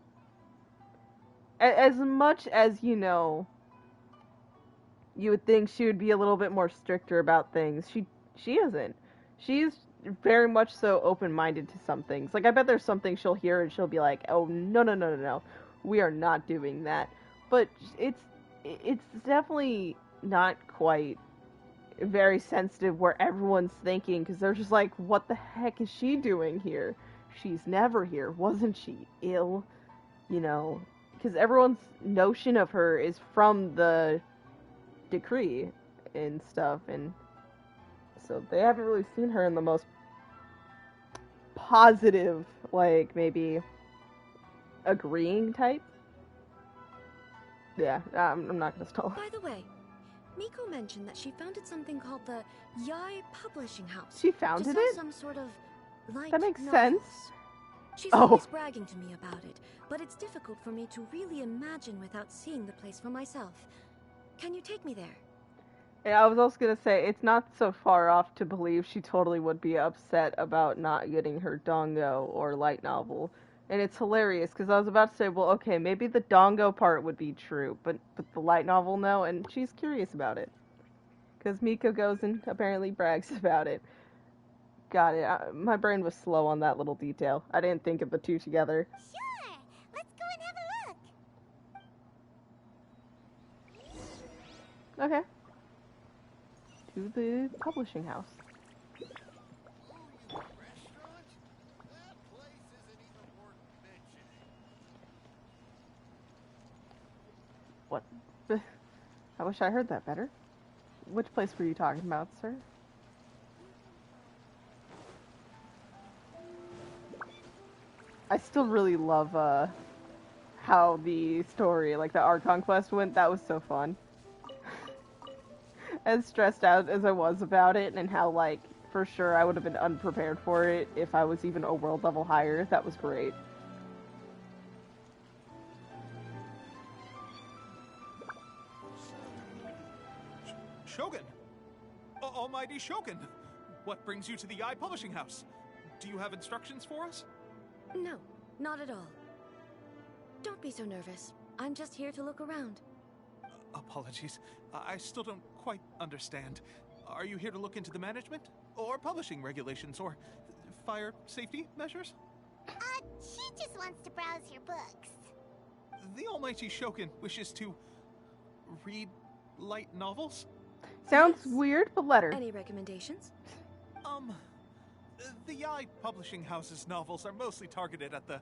As much as, you know, you would think she would be a little bit more stricter about things, she isn't. She's very much so open-minded to some things. Like, I bet there's something she'll hear and she'll be like, oh, no. We are not doing that. But it's definitely not quite very sensitive where everyone's thinking, because they're just like, what the heck is she doing here? she's never here. Wasn't she ill? You know, because everyone's notion of her is from the decree and stuff, and so they haven't really seen her in the most positive, like, maybe agreeing type. Yeah, I'm not gonna stall. By the way, Miko mentioned that she founded something called the Yai Publishing House. She to founded sell it? some sort of light That makes novels. sense. She's Oh. always bragging to me about it, but it's difficult for me to really imagine without seeing the place for myself. Can you take me there? Yeah, I was also gonna say, it's not so far off to believe she totally would be upset about not getting her dongo or light novel. And it's hilarious, because I was about to say, well, okay, maybe the dongo part would be true, but the light novel, no, and she's curious about it. Because Miko goes and apparently brags about it. Got it. My brain was slow on that little detail. I didn't think of the two together. Sure. Let's go and have a look. Okay. To the publishing house. What? I wish I heard that better. Which place were you talking about, sir? I still really love how the story, like the Archon quest went. That was so fun. As stressed out as I was about it, and how, like, for sure I would have been unprepared for it if I was even a world level higher. That was great. Shogun! Almighty Shogun! What brings you to the Eye Publishing House? Do you have instructions for us? No, not at all. Don't be so nervous. I'm just here to look around. Apologies. I still don't quite understand. Are you here to look into the management? Or publishing regulations? Or fire safety measures? She just wants to browse your books. The Almighty Shogun wishes to read light novels? Sounds weird, but let her. Any recommendations? The Eye Publishing House's novels are mostly targeted at the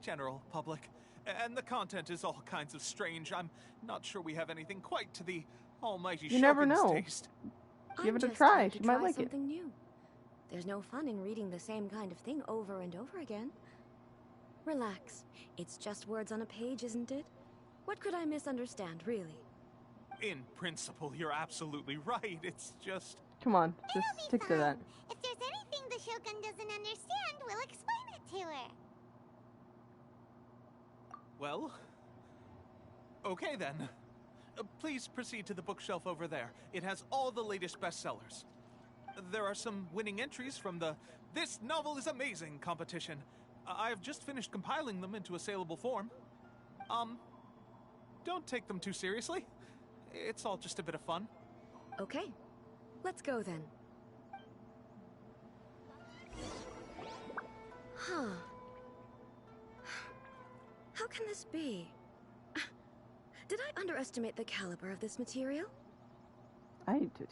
general public, and the content is all kinds of strange. I'm not sure we have anything quite to the Almighty You never Shogun's know. taste. Give it a just try. here to She might try like it. something new. There's no fun in reading the same kind of thing over and over again. Relax. It's just words on a page, isn't it? What could I misunderstand, really? In principle, you're absolutely right. It's just... Come on, just stick to that. If there's anything the Shogun doesn't understand, we'll explain it to her. Well... Okay then. Please proceed to the bookshelf over there. It has all the latest bestsellers. There are some winning entries from the This Novel is Amazing competition. I've just finished compiling them into a saleable form. Don't take them too seriously. It's all just a bit of fun. Okay, let's go then. Huh. How can this be? Did I underestimate the caliber of this material?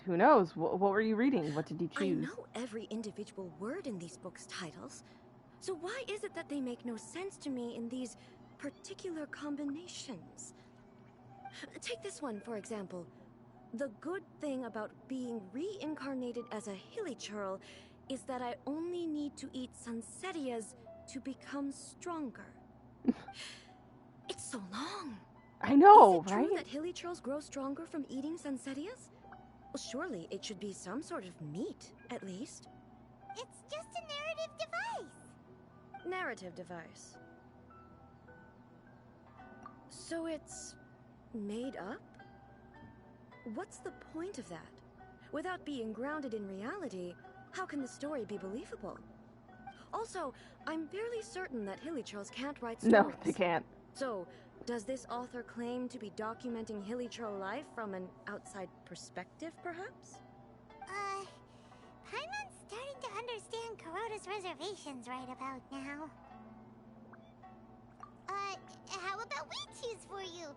Who knows? What were you reading? What did you I choose? know every individual word in these books' titles. So why is it that they make no sense to me in these particular combinations? Take this one, for example. The good thing about being reincarnated as a hilichurl is that I only need to eat sunsetias to become stronger. It's so long. I know, is it right? true that hilichurls grow stronger from eating sunsetias? Well, surely it should be some sort of meat, at least. It's just a narrative device. Narrative device. So it's made up? What's the point of that? Without being grounded in reality, how can the story be believable? Also, I'm fairly certain that hilichurls can't write stories. No, they can't. So, does this author claim to be documenting hilichurl life from an outside perspective, perhaps? Paimon's starting to understand Kuroda's reservations right about now. How about we choose for you?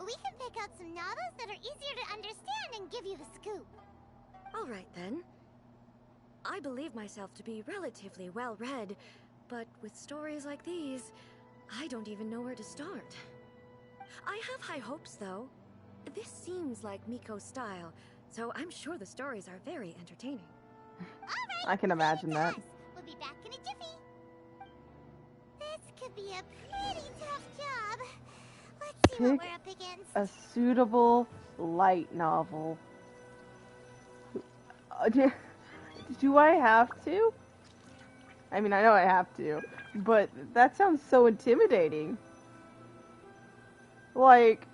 We can pick out some novels that are easier to understand and give you the scoop. All right, then. I believe myself to be relatively well-read, But with stories like these, I don't even know where to start. I have high hopes, though. This seems like Miko's style, so I'm sure the stories are very entertaining. Alright, I can imagine that. we'll be back in a jiffy. This could be a pretty tough job. Let's see what Pick we're up against. a suitable light novel. Do I have to? I mean, I know I have to, but that sounds so intimidating. Like,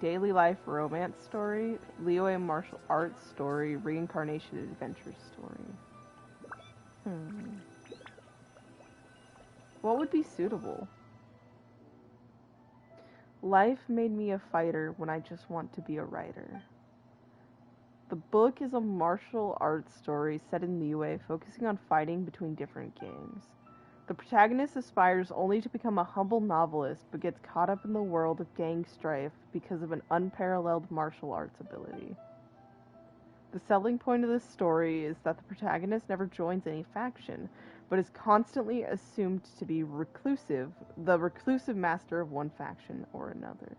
daily life romance story, Liyue martial arts story, reincarnation adventure story. What would be suitable? Life made me a fighter when I just want to be a writer. The book is a martial arts story set in Liyue, focusing on fighting between different gangs. The protagonist aspires only to become a humble novelist, but gets caught up in the world of gang strife because of an unparalleled martial arts ability. The selling point of this story is that the protagonist never joins any faction, but is constantly assumed to be reclusive, the reclusive master of one faction or another.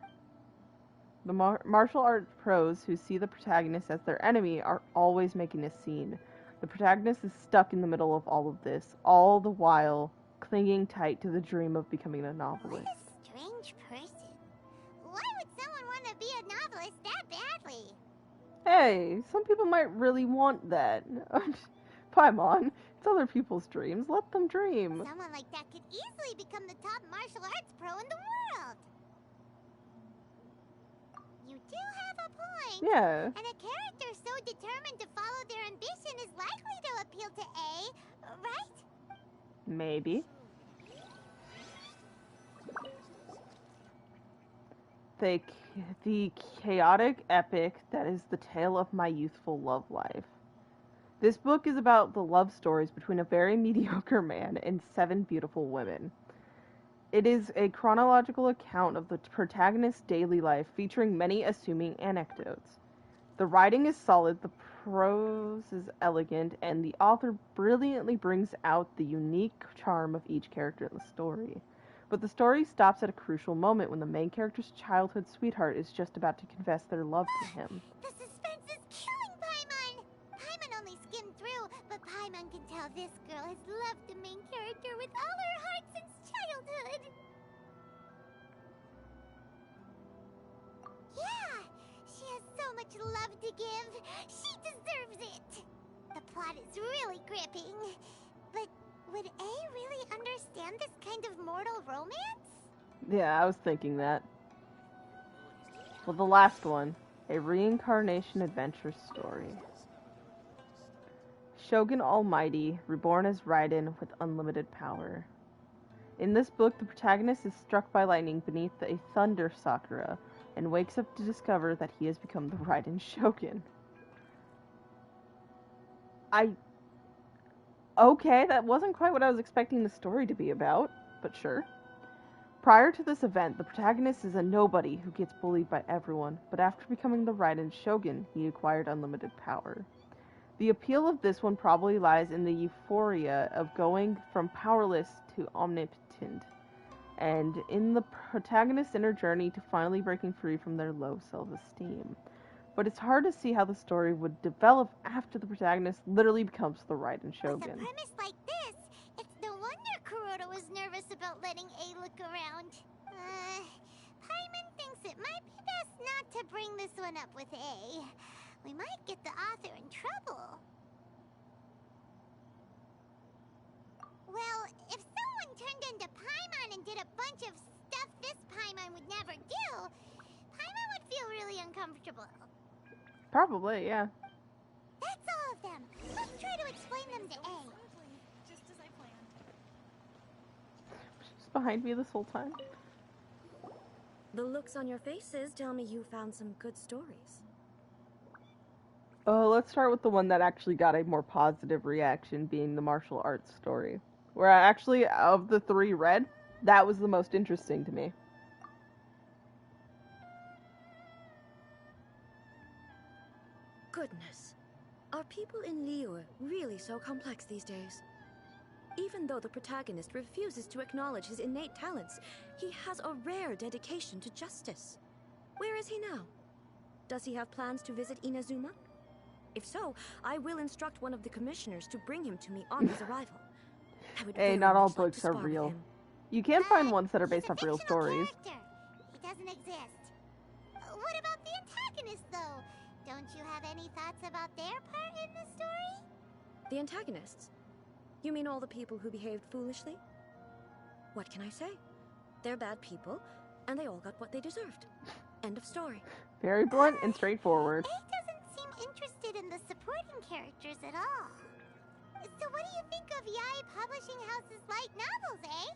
The martial arts pros who see the protagonist as their enemy are always making a scene. The protagonist is stuck in the middle of all of this, all the while clinging tight to the dream of becoming a novelist. What a strange person. Why would someone want to be a novelist that badly? Hey, some people might really want that. Paimon, it's other people's dreams. Let them dream. Someone like that could easily become the top martial arts pro in the world. You do have a point. Yeah. And a character so determined to follow their ambition is likely to appeal to A, right? Maybe. The chaotic epic that is the tale of my youthful love life. This book is about the love stories between a very mediocre man and 7 beautiful women. It is a chronological account of the protagonist's daily life, featuring many assuming anecdotes. The writing is solid, the prose is elegant, and the author brilliantly brings out the unique charm of each character in the story. But the story stops at a crucial moment when the main character's childhood sweetheart is just about to confess their love to him. The suspense is killing Paimon! Paimon only skimmed through, but Paimon can tell this girl has loved the main character with all her heart since childhood. Yeah, she has so much love to give. She deserves it. The plot is really gripping. But would A really understand this kind of mortal romance? Yeah, I was thinking that. Well, the last one, a reincarnation adventure story. Shogun Almighty, reborn as Raiden with unlimited power. In this book, the protagonist is struck by lightning beneath a thunder sakura and wakes up to discover that he has become the Raiden Shogun. Okay, that wasn't quite what I was expecting the story to be about, but sure. Prior to this event, the protagonist is a nobody who gets bullied by everyone, but after becoming the Raiden Shogun, he acquired unlimited power. The appeal of this one probably lies in the euphoria of going from powerless to omnipotent, and in the protagonist's inner journey to finally breaking free from their low self-esteem. But it's hard to see how the story would develop after the protagonist literally becomes the Raiden Shogun. With a premise like this, it's no wonder Kuroda was nervous about letting A look around. Paimon thinks it might be best not to bring this one up with A. We might get the author in trouble. Well, if someone turned into Paimon and did a bunch of stuff this Paimon would never do, Paimon would feel really uncomfortable. Probably, yeah. That's all of them. Let's try to explain them to A. Just as I planned. She's behind me this whole time. The looks on your faces tell me you found some good stories. Let's start with the one that actually got a more positive reaction, being the martial arts story. Where I actually, of the 3 read, that was the most interesting to me. Goodness. Are people in Liyue really so complex these days? Even though the protagonist refuses to acknowledge his innate talents, he has a rare dedication to justice. Where is he now? Does he have plans to visit Inazuma? If so, I will instruct one of the commissioners to bring him to me on his arrival. I would Hey, very not all much like books to are spar with real. him. You can find ones that are He's based a off real fictional stories. character. He doesn't exist. What about the antagonist, though? Don't you have any thoughts about their part in the story? The antagonists? You mean all the people who behaved foolishly? What can I say? They're bad people, and they all got what they deserved. End of story. Very blunt and straightforward. A doesn't seem interested in the supporting characters at all. So what do you think of Yae Publishing House's light novels, eh?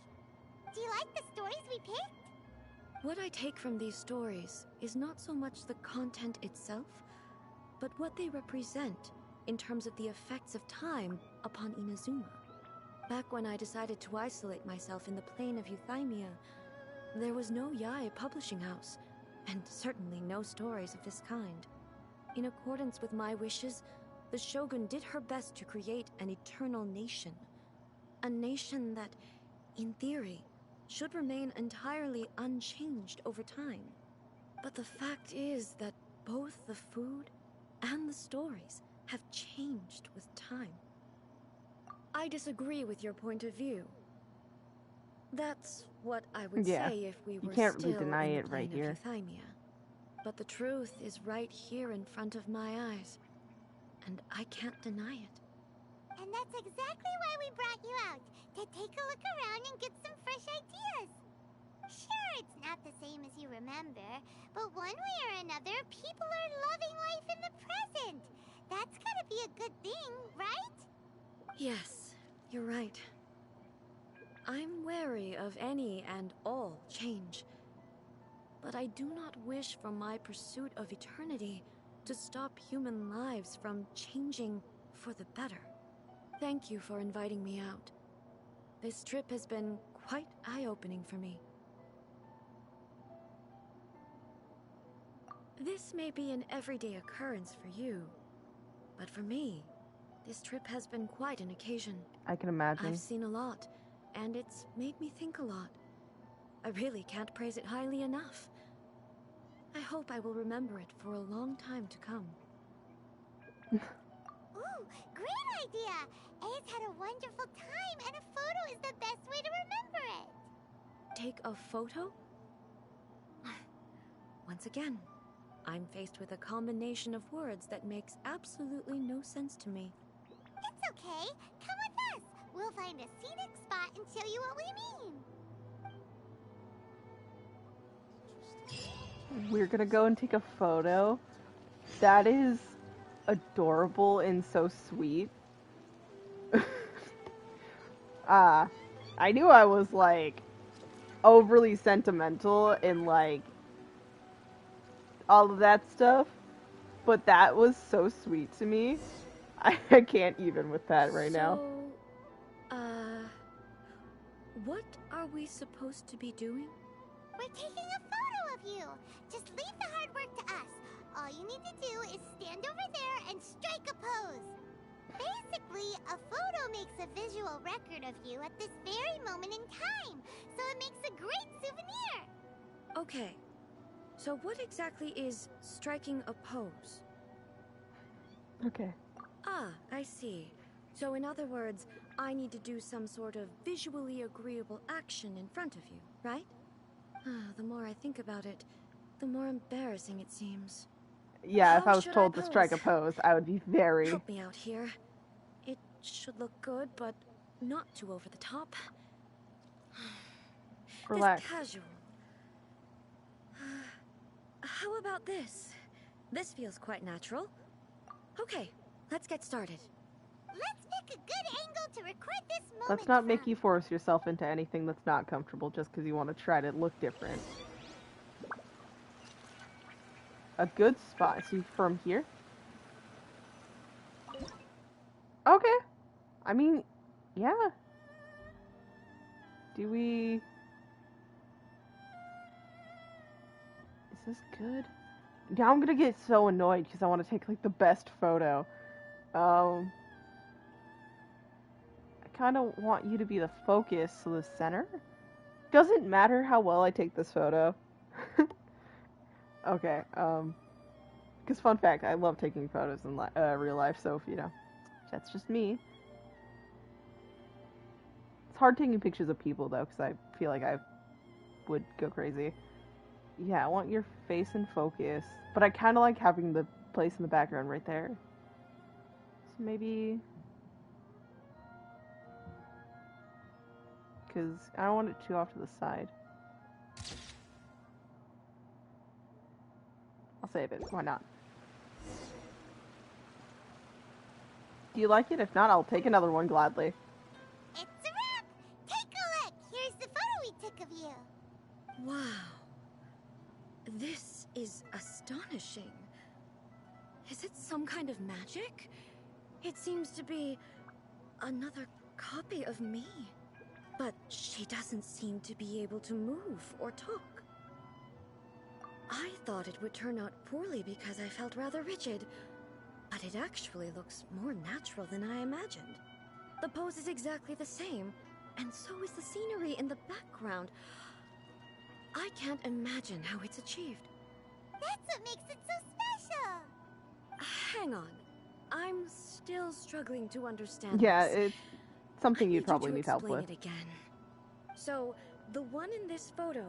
Do you like the stories we picked? What I take from these stories is not so much the content itself, but what they represent in terms of the effects of time upon Inazuma. Back when I decided to isolate myself in the plane of Euthymia, there was no Yae Publishing House, and certainly no stories of this kind. In accordance with my wishes, the Shogun did her best to create an eternal nation. A nation that, in theory, should remain entirely unchanged over time. But the fact is that both the food and the stories have changed with time. I disagree with your point of view. That's what I would say if we were can't still really deny in the it right plane here. of Euthymia. But the truth is right here in front of my eyes, and I can't deny it. And that's exactly why we brought you out, to take a look around and get some fresh ideas. Sure, it's not the same as you remember, but one way or another, people are loving life in the present. That's gotta be a good thing, right? Yes, you're right. I'm wary of any and all change. But I do not wish for my pursuit of eternity to stop human lives from changing for the better. Thank you for inviting me out. This trip has been quite eye-opening for me. This may be an everyday occurrence for you, but for me, this trip has been quite an occasion. I can imagine. I've seen a lot, and it's made me think a lot. I really can't praise it highly enough. I hope I will remember it for a long time to come. Ooh, great idea! A's had a wonderful time, and a photo is the best way to remember it. Take a photo? Once again, I'm faced with a combination of words that makes absolutely no sense to me. It's okay. Come with us. We'll find a scenic spot and show you what we mean. We're gonna go and take a photo. That is adorable and so sweet. I knew I was like overly sentimental and like all of that stuff, but that was so sweet to me. I can't even with that right now. What are we supposed to be doing? We're taking a photo of you. Just leave the hard work to us. All you need to do is stand over there and strike a pose. Basically, a photo makes a visual record of you at this very moment in time, so it makes a great souvenir. Okay, so what exactly is striking a pose? Okay. Ah, I see. So in other words, I need to do some sort of visually agreeable action in front of you, right? The more I think about it, the more embarrassing it seems. Yeah, How if I was should told I to strike a pose, I would be very... Help me out here. It should look good, but not too over the top. Relax. This casual. How about this? This feels quite natural. Okay, let's get started. Let's pick a good angle to record this moment. Let's not make you force yourself into anything that's not comfortable just because you want to try to look different. A good spot. So from here? Okay. I mean, yeah. Do we... Is this good? Now I'm gonna get so annoyed because I want to take like the best photo. I kind of want you to be the focus, so the center. Doesn't matter how well I take this photo. Okay, because fun fact, I love taking photos in real life, so if you know, that's just me. It's hard taking pictures of people, though, because I feel like I would go crazy. Yeah, I want your face in focus, but I kind of like having the place in the background right there. So maybe... because I don't want it too off to the side. I'll save it. Why not? Do you like it? If not, I'll take another one gladly. It's a wrap! Take a look! Here's the photo we took of you. Wow. This is astonishing. Is it some kind of magic? It seems to be another copy of me. But she doesn't seem to be able to move or talk. I thought it would turn out poorly because I felt rather rigid, but it actually looks more natural than I imagined. The pose is exactly the same, and so is the scenery in the background. I can't imagine how it's achieved. That's what makes it so special! Hang on. I'm still struggling to understand Yeah, this. it's something you'd probably need help Explain with. it again. So, the one in this photo,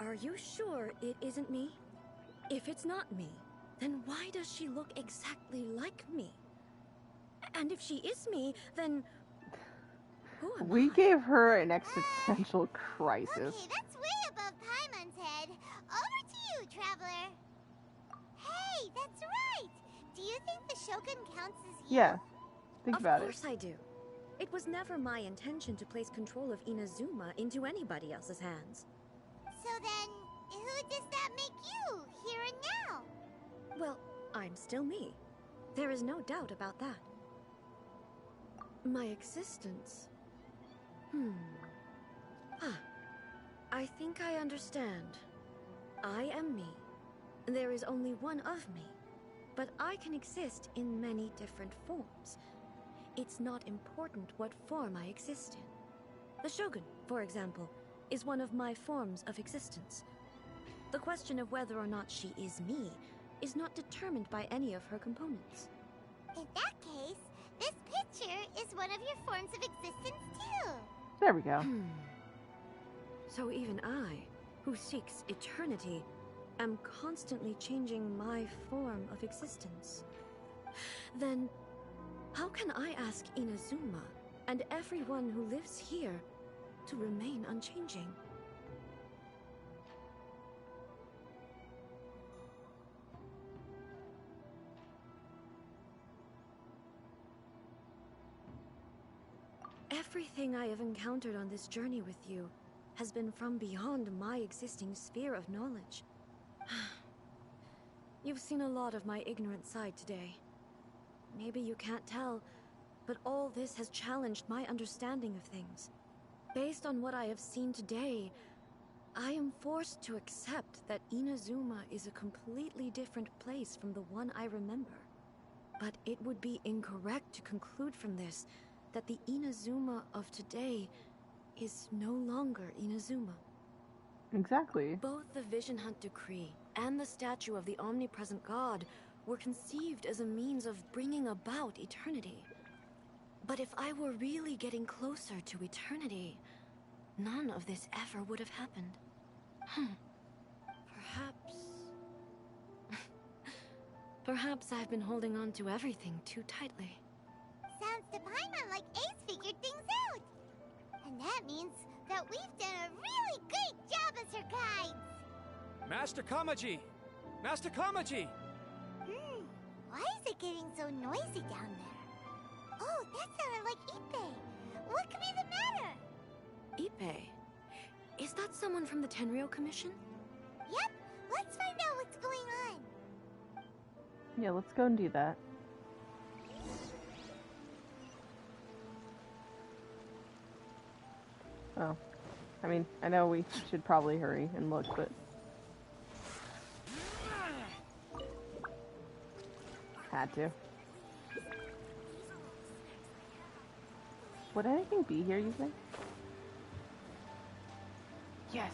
are you sure it isn't me? If it's not me, then why does she look exactly like me? And if she is me, then who am We I? gave her an existential crisis. Okay, that's way above Paimon's head. Over to you, Traveler. Hey, that's right! Do you think the Shogun counts as you? Yeah, think about it. Of course I do. It was never my intention to place control of Inazuma into anybody else's hands. So then, who does that make you, here and now? Well, I'm still me. There is no doubt about that. My existence... I think I understand. I am me. There is only one of me. But I can exist in many different forms. It's not important what form I exist in. The Shogun, for example, is one of my forms of existence. The question of whether or not she is me is not determined by any of her components. In that case, this picture is one of your forms of existence too. There we go. So even I, who seeks eternity, am constantly changing my form of existence. Then, how can I ask Inazuma and everyone who lives here to remain unchanging? Everything I have encountered on this journey with you has been from beyond my existing sphere of knowledge. You've seen a lot of my ignorant side today. Maybe you can't tell, but all this has challenged my understanding of things. Based on what I have seen today, I am forced to accept that Inazuma is a completely different place from the one I remember. But it would be incorrect to conclude from this that the Inazuma of today is no longer Inazuma. Exactly. Both the Vision Hunt Decree and the statue of the omnipresent god were conceived as a means of bringing about eternity. But if I were really getting closer to eternity, none of this ever would have happened. Perhaps I've been holding on to everything too tightly. Sounds to Paimon like Ace figured things out. And that means that we've done a really great job as her guides. Master Kamaji! Master Kamaji! Why is it getting so noisy down there? Oh, that sounded like Ippei. What could be the matter? Ippei? Is that someone from the Tenryou Commission? Yep, let's find out what's going on. Yeah, let's go and do that. Oh. I mean, I know we should probably hurry and look, but... Had to. Would anything be here, you think? Yes!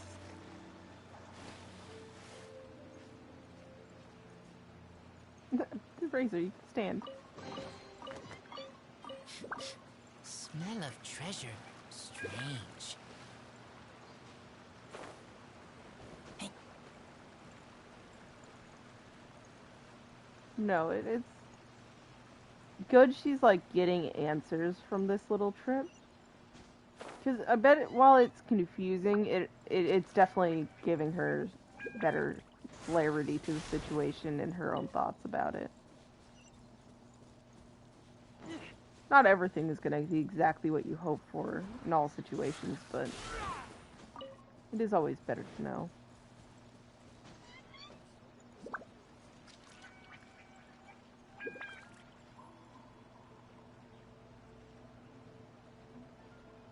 The razor, you can stand. Smell of treasure. Strange. Hey. No, it's good she's like getting answers from this little trip. Because I bet while it's confusing, it's definitely giving her better clarity to the situation and her own thoughts about it. Not everything is going to be exactly what you hope for in all situations, but it is always better to know.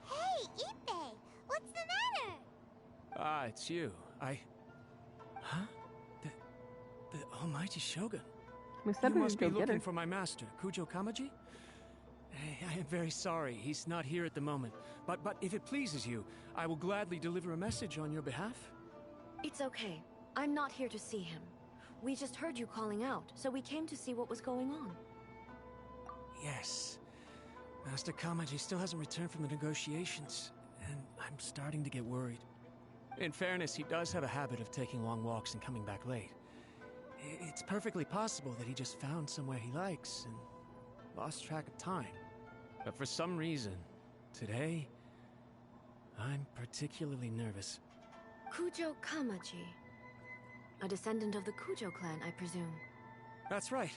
Hey, Ippei! What's the matter? Ah, it's you. Huh? The almighty Shogun. We said You we must would be go get looking her. for my master, Kujo Kamaji? I am very sorry. He's not here at the moment. But if it pleases you, I will gladly deliver a message on your behalf. It's okay. I'm not here to see him. We just heard you calling out, so we came to see what was going on. Yes. Master Kamaji still hasn't returned from the negotiations, and I'm starting to get worried. In fairness, he does have a habit of taking long walks and coming back late. It's perfectly possible that he just found somewhere he likes and lost track of time. But for some reason, today, I'm particularly nervous. Kujo Kamaji. A descendant of the Kujo clan, I presume. That's right.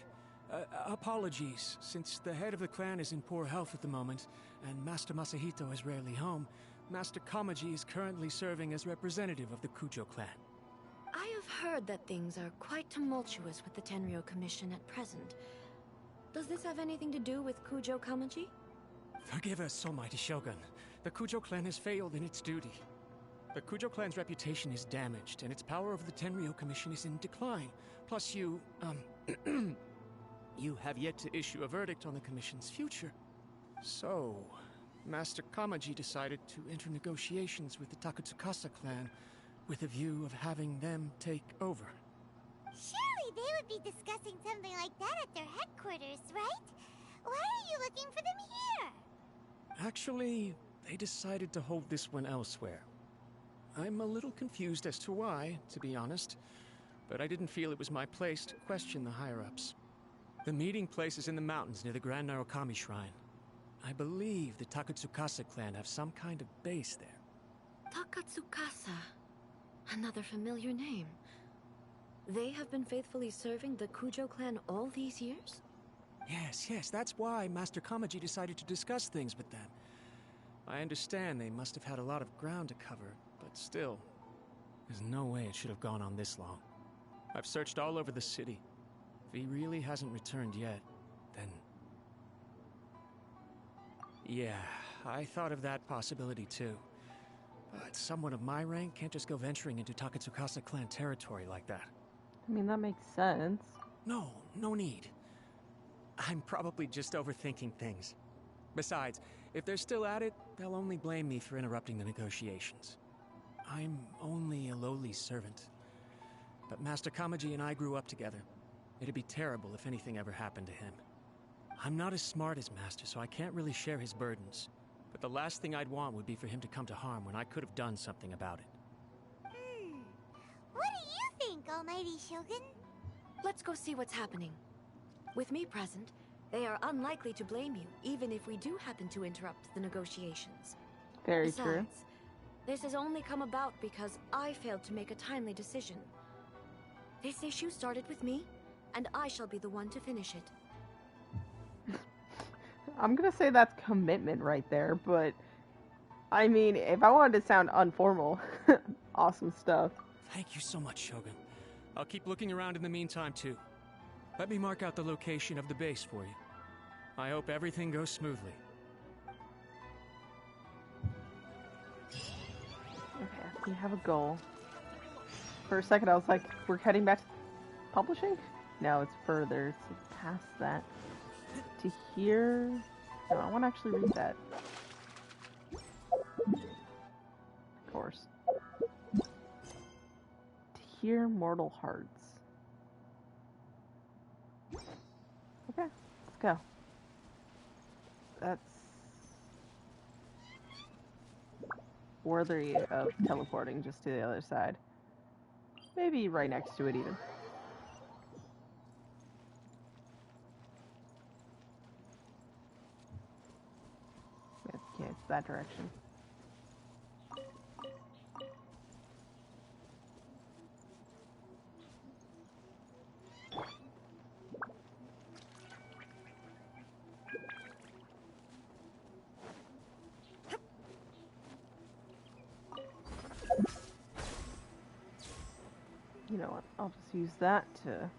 Apologies, since the head of the clan is in poor health at the moment, and Master Masahito is rarely home, Master Kamaji is currently serving as representative of the Kujo clan. I have heard that things are quite tumultuous with the Tenryo Commission at present. Does this have anything to do with Kujo Kamaji? Forgive us, almighty Shogun. The Kujo clan has failed in its duty. The Kujo clan's reputation is damaged, and its power over the Tenryo Commission is in decline. Plus you have yet to issue a verdict on the Commission's future. So, Master Kamaji decided to enter negotiations with the Takatsukasa clan with a view of having them take over. Surely they would be discussing something like that at their headquarters, right? Why are you looking for them here? Actually, they decided to hold this one elsewhere. I'm a little confused as to why, to be honest, but I didn't feel it was my place to question the higher-ups. The meeting place is in the mountains near the Grand Narukami Shrine. I believe the Takatsukasa clan have some kind of base there. Takatsukasa. Another familiar name. They have been faithfully serving the Kujo clan all these years? Yes, that's why Master Kamaji decided to discuss things with them. I understand they must have had a lot of ground to cover, but still, there's no way it should have gone on this long. I've searched all over the city. If he really hasn't returned yet, then... Yeah, I thought of that possibility too. But someone of my rank can't just go venturing into Takatsukasa clan territory like that. I mean, that makes sense. No need. I'm probably just overthinking things. Besides, if they're still at it, they'll only blame me for interrupting the negotiations. I'm only a lowly servant. But Master Kamaji and I grew up together. It'd be terrible if anything ever happened to him. I'm not as smart as Master, so I can't really share his burdens. But the last thing I'd want would be for him to come to harm when I could have done something about it. What do you think, Almighty Shogun? Let's go see what's happening. With me present, they are unlikely to blame you, even if we do happen to interrupt the negotiations. Very true. Besides, this has only come about because I failed to make a timely decision. This issue started with me, and I shall be the one to finish it. I'm gonna say that's commitment right there, but I mean, if I wanted to sound informal, awesome stuff. Thank you so much, Shogun. I'll keep looking around in the meantime, too. Let me mark out the location of the base for you. I hope everything goes smoothly. Okay, we have a goal. For a second, I was like, we're heading back to publishing? No, it's further. It's past that. To here... No, I want to actually read that. Pure mortal hearts. Okay, let's go. That's worthy of teleporting just to the other side. Maybe right next to it even. Okay, it's that direction. You know what? I'll just use that to...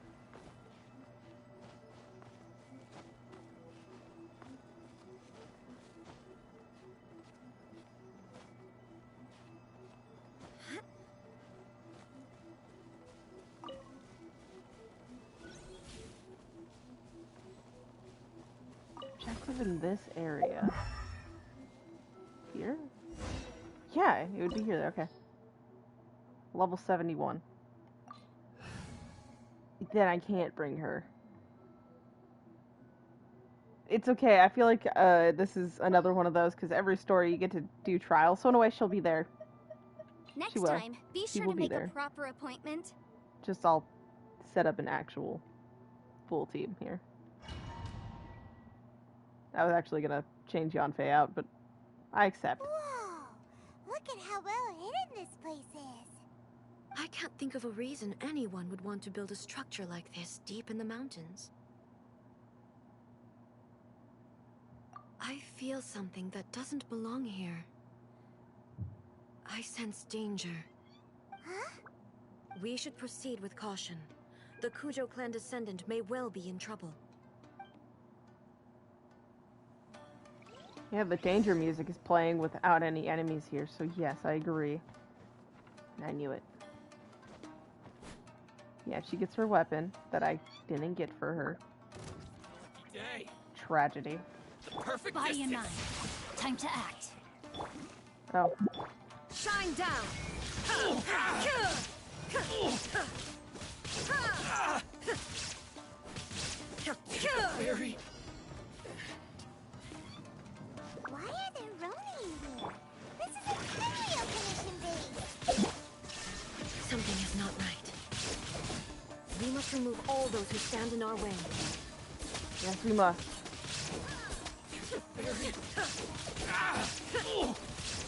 Objective in this area. Here? Yeah, it would be here. Okay. Level 71. Then I can't bring her. It's okay. I feel like this is another one of those because every story you get to do trials, so in a way she'll be there. Next She will. time, be She sure will to be make there. a proper appointment. Just I'll set up an actual full team here. I was actually gonna change Yanfei out, but I accept. Whoa! Look at how well hidden this place is. I can't think of a reason anyone would want to build a structure like this deep in the mountains. I feel something that doesn't belong here. I sense danger. Huh? We should proceed with caution. The Kujo clan descendant may well be in trouble. Yeah, the danger music is playing without any enemies here, so yes, I agree. I knew it. Yeah, she gets her weapon that I didn't get for her. Day. Tragedy. The perfect Body and distance. mind. Time to act. Oh. Shine down! Very. Why are there Ronin here? This is a Curio Commission base. Something is not right. We must remove all those who stand in our way. Yes, we must.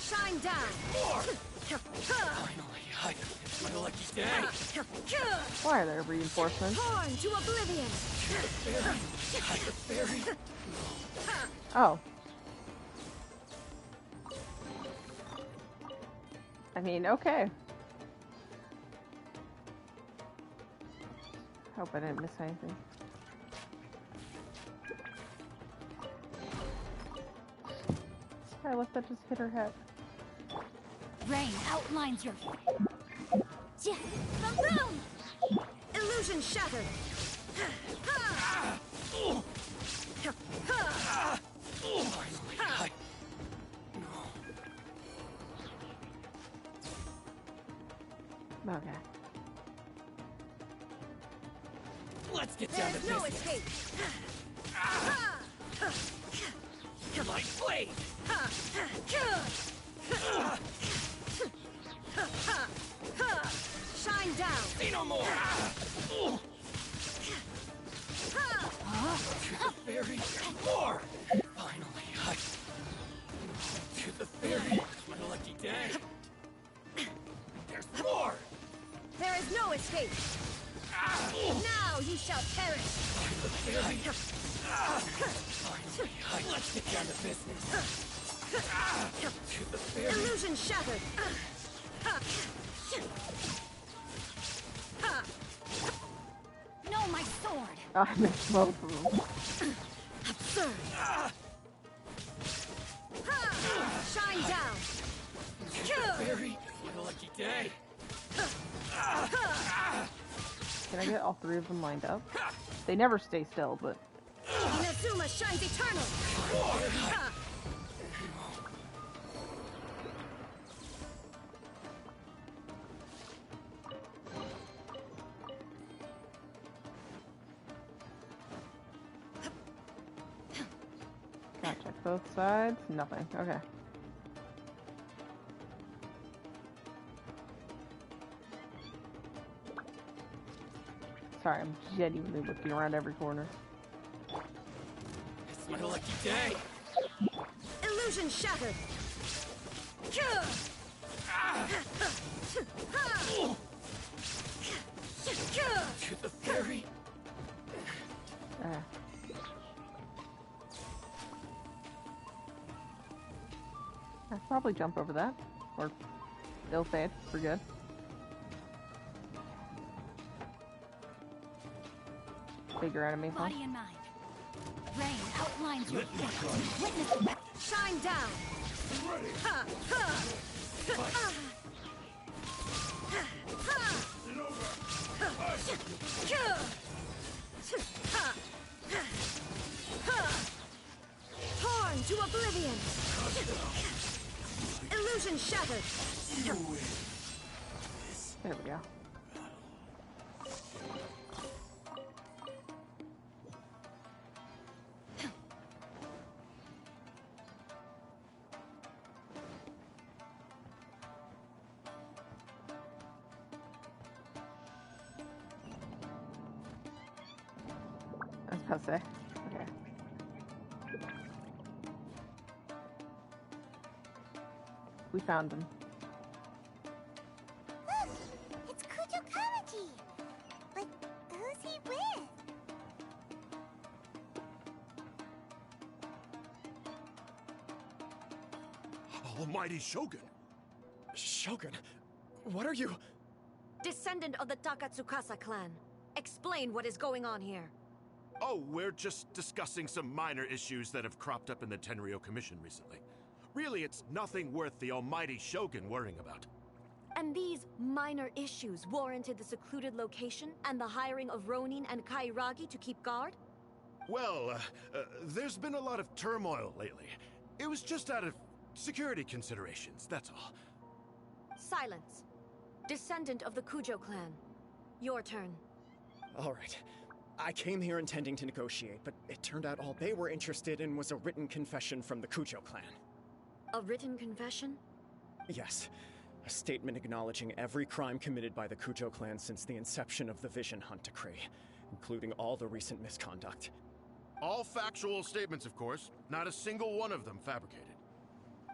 Shine down! Finally, it's my lucky day. Why are there reinforcements? Torn to oblivion! Oh. I mean, okay. Hope I didn't miss anything. I let that just hit her head. Rain outlines your... Boom! Illusion shattered! Okay. Let's get down to There's no business. escape! My blade. Shine down! Say no more. To the ferry, more. Finally, to the ferry. It's my lucky day. There's more. There is no escape! Now you shall perish! Finally, let's get down to business. To the ferry. Illusion shattered! No, my sword! Oh, I missed both of them. Absurd! Shine down! Ferry, my lucky day. Can I get all three of them lined up? They never stay still, but... Inazuma shines eternal! Both sides? Nothing. Okay. Sorry, I'm genuinely looking around every corner. It's my lucky day! Illusion shattered! To the fairy! I'd probably jump over that. Or ill fade. We're good. Bigger enemy, huh? Body and mind. Rain outlines your fate. Witness. Shine down! Ha! Ha! Torn to oblivion! Illusion shattered! There we go. I was about to say. Okay. We found them. Look! It's Kujo Kamaji! But who's he with? Almighty Shogun! Shogun? What are you? Descendant of the Takatsukasa clan. Explain what is going on here. Oh, we're just discussing some minor issues that have cropped up in the Tenryou Commission recently. Really, it's nothing worth the almighty Shogun worrying about. And these minor issues warranted the secluded location and the hiring of Ronin and Kairagi to keep guard? Well, there's been a lot of turmoil lately. It was just out of security considerations, that's all. Silence. Descendant of the Kujo clan. Your turn. All right. I came here intending to negotiate, but it turned out all they were interested in was a written confession from the Kujo clan. A written confession? Yes. A statement acknowledging every crime committed by the Kujo clan since the inception of the Vision Hunt Decree, including all the recent misconduct. All factual statements, of course. Not a single one of them fabricated.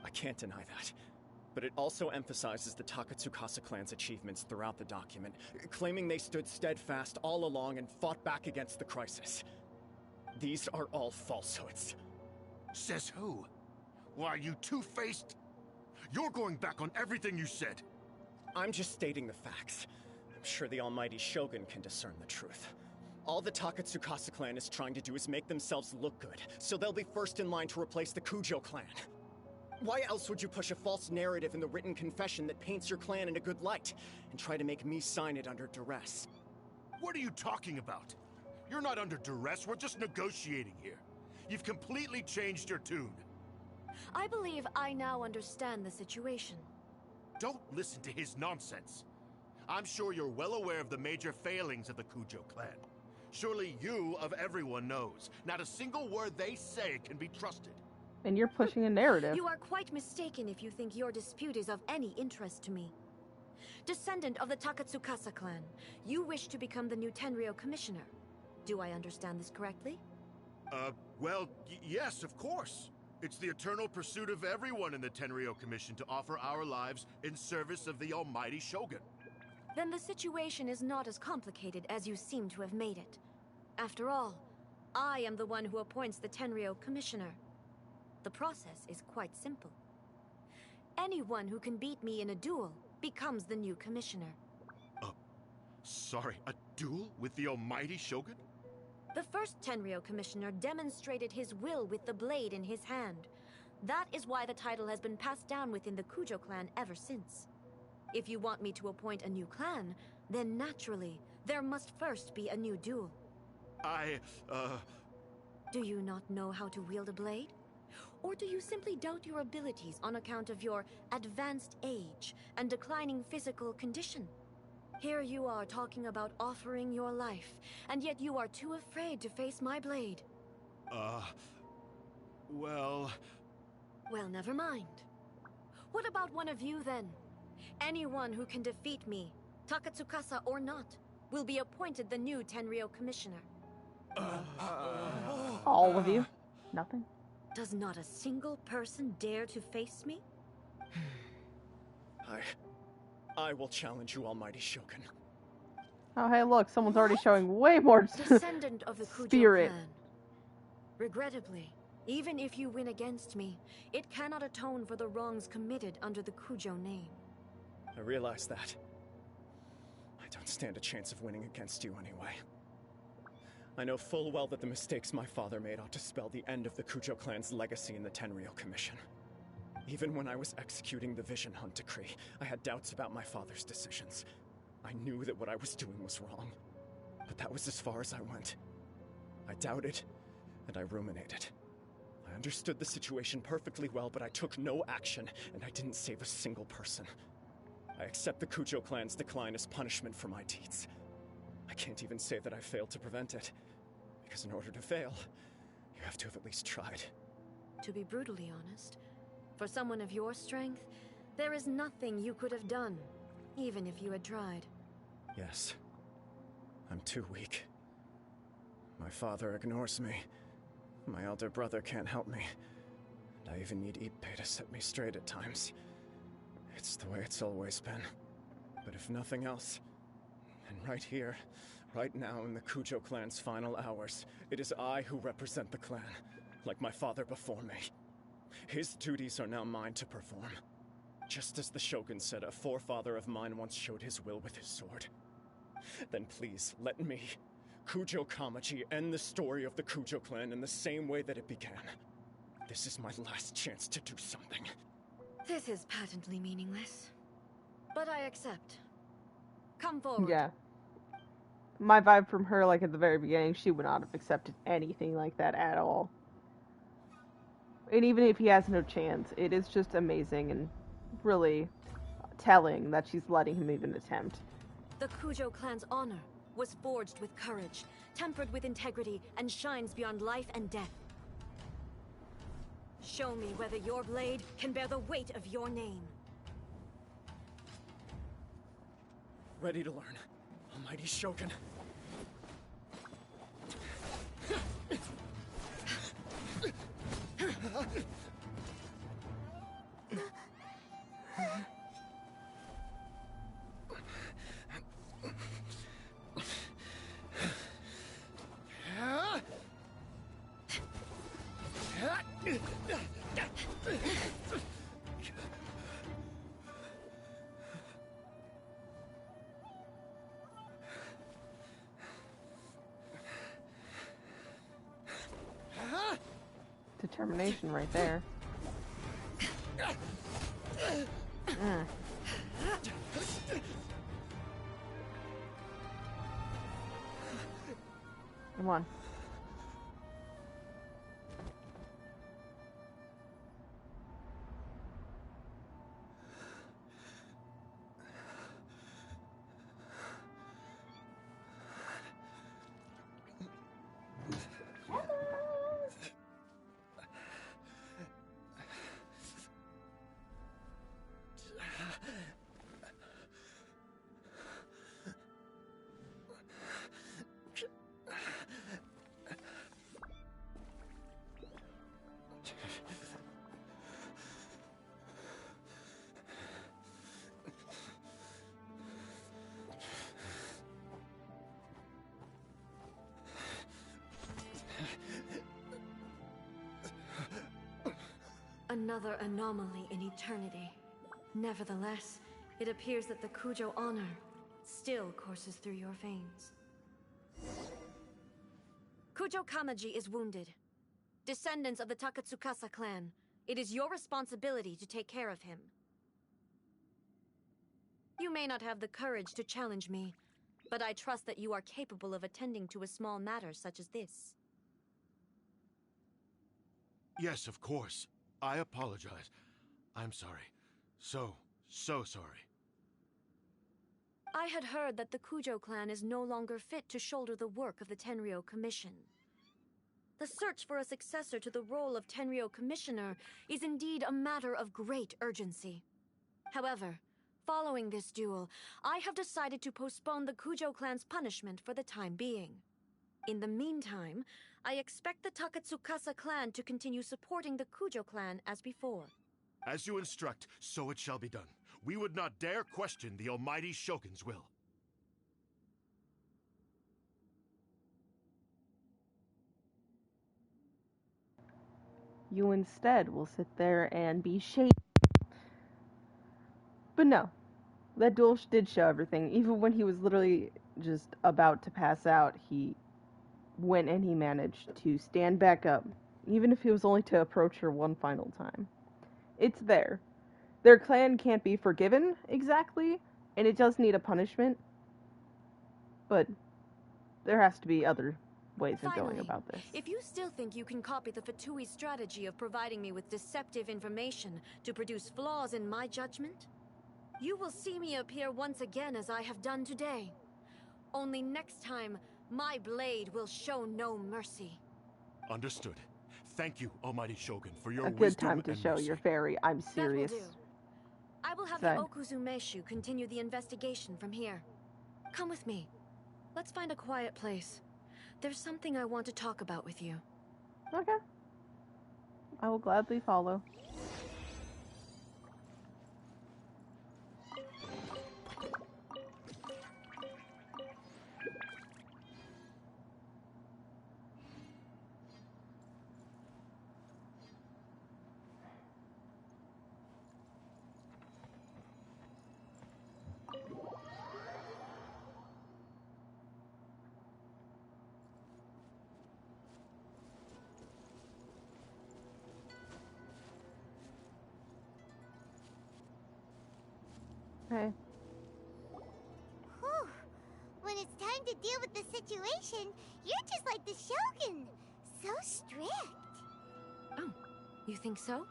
I can't deny that. But it also emphasizes the Takatsukasa clan's achievements throughout the document, claiming they stood steadfast all along and fought back against the crisis. These are all falsehoods. Says who? Why, you two-faced? You're going back on everything you said. I'm just stating the facts. I'm sure the almighty Shogun can discern the truth. All the Takatsukasa clan is trying to do is make themselves look good, so they'll be first in line to replace the Kujo clan. Why else would you push a false narrative in the written confession that paints your clan in a good light, and try to make me sign it under duress? What are you talking about? You're not under duress, we're just negotiating here. You've completely changed your tune. I believe I now understand the situation. Don't listen to his nonsense. I'm sure you're well aware of the major failings of the Kujo clan. Surely you, of everyone, knows. Not a single word they say can be trusted. And you're pushing a narrative. You are quite mistaken if you think your dispute is of any interest to me. Descendant of the Takatsukasa clan, you wish to become the new Tenryou commissioner. Do I understand this correctly? Well, yes, of course. It's the eternal pursuit of everyone in the Tenryou Commission to offer our lives in service of the almighty Shogun. Then the situation is not as complicated as you seem to have made it. After all, I am the one who appoints the Tenryou commissioner. The process is quite simple. Anyone who can beat me in a duel becomes the new commissioner. Sorry, a duel with the almighty Shogun? The first Tenryou commissioner demonstrated his will with the blade in his hand. That is why the title has been passed down within the Kujo clan ever since. If you want me to appoint a new clan, then naturally, there must first be a new duel. Do you not know how to wield a blade? Or do you simply doubt your abilities on account of your advanced age and declining physical condition? Here you are talking about offering your life, and yet you are too afraid to face my blade. Well... Well, never mind. What about one of you, then? Anyone who can defeat me, Takatsukasa or not, will be appointed the new Tenryou Commissioner. All of you? Nothing? Does not a single person dare to face me? I will challenge you, Almighty Shogun. Oh, hey, look, someone's already showing way more Descendant of the Kujo spirit. clan. Regrettably, even if you win against me, it cannot atone for the wrongs committed under the Kujo name. I realize that. I don't stand a chance of winning against you anyway. I know full well that the mistakes my father made ought to spell the end of the Kujo clan's legacy in the Tenryou Commission. Even when I was executing the Vision Hunt decree, I had doubts about my father's decisions. I knew that what I was doing was wrong, but that was as far as I went. I doubted, and I ruminated. I understood the situation perfectly well, but I took no action, and I didn't save a single person. I accept the Kujo clan's decline as punishment for my deeds. I can't even say that I failed to prevent it, because in order to fail, you have to have at least tried. To be brutally honest, for someone of your strength, there is nothing you could have done, even if you had tried. Yes. I'm too weak. My father ignores me. My elder brother can't help me. And I even need Ippei to set me straight at times. It's the way it's always been. But if nothing else, and right here, right now in the Kujo clan's final hours, it is I who represent the clan, like my father before me. His duties are now mine to perform. Just as the Shogun said a forefather of mine once showed his will with his sword. Then please, let me, Kujo Kamaji, end the story of the Kujo clan in the same way that it began. This is my last chance to do something. This is patently meaningless. But I accept. Come forward. Yeah. My vibe from her, like at the very beginning, she would not have accepted anything like that at all. And even if he has no chance, it is just amazing and really telling that she's letting him even attempt. The Kujo clan's honor was forged with courage, tempered with integrity, and shines beyond life and death. Show me whether your blade can bear the weight of your name. Ready to learn, Almighty Shogun. Determination right there. Come on. Another anomaly in eternity. Nevertheless, it appears that the Kujo honor still courses through your veins. Kujo Kamaji is wounded. Descendants of the Takatsukasa clan, it is your responsibility to take care of him. You may not have the courage to challenge me, but I trust that you are capable of attending to a small matter such as this. Yes, of course. I apologize. I'm sorry. So sorry. I had heard that the Kujo clan is no longer fit to shoulder the work of the Tenryou Commission. The search for a successor to the role of Tenryou Commissioner is indeed a matter of great urgency. However, following this duel, I have decided to postpone the Kujo clan's punishment for the time being. In the meantime, I expect the Takatsukasa clan to continue supporting the Kujo clan as before. As you instruct, so it shall be done. We would not dare question the almighty Shogun's will. You instead will sit there and be shaken. But no, that duel did show everything. Even when he was literally just about to pass out, he went and he managed to stand back up, even if it was only to approach her one final time. It's there. Their clan can't be forgiven, exactly, and it does need a punishment, but there has to be other ways of going about this. If you still think you can copy the Fatui strategy of providing me with deceptive information to produce flaws in my judgment, you will see me appear once again as I have done today. Only next time, my blade will show no mercy. Understood. Thank you, almighty Shogun, for your A good wisdom time to and show mercy. your fairy. I'm serious. That will do. I will have Same. the Okuzumeshu continue the investigation from here. Come with me. Let's find a quiet place. There's something I want to talk about with you. Okay. I will gladly follow. Okay. Whew. When it's time to deal with the situation, you're just like the Shogun. So strict. Oh, you think so?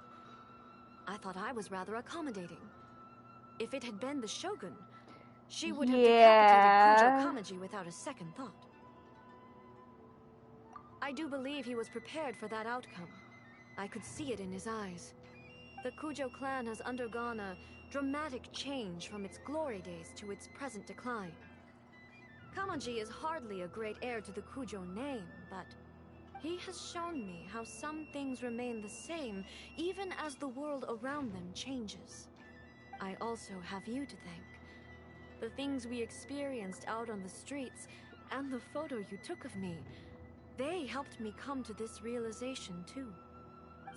I thought I was rather accommodating. If it had been the Shogun, she would have decapitated Kujo Kamaji without a second thought. I do believe he was prepared for that outcome. I could see it in his eyes. The Kujo clan has undergone a dramatic change from its glory days to its present decline. Kamaji is hardly a great heir to the Kujo name, but he has shown me how some things remain the same even as the world around them changes. I also have you to thank. The things we experienced out on the streets and the photo you took of me, they helped me come to this realization too.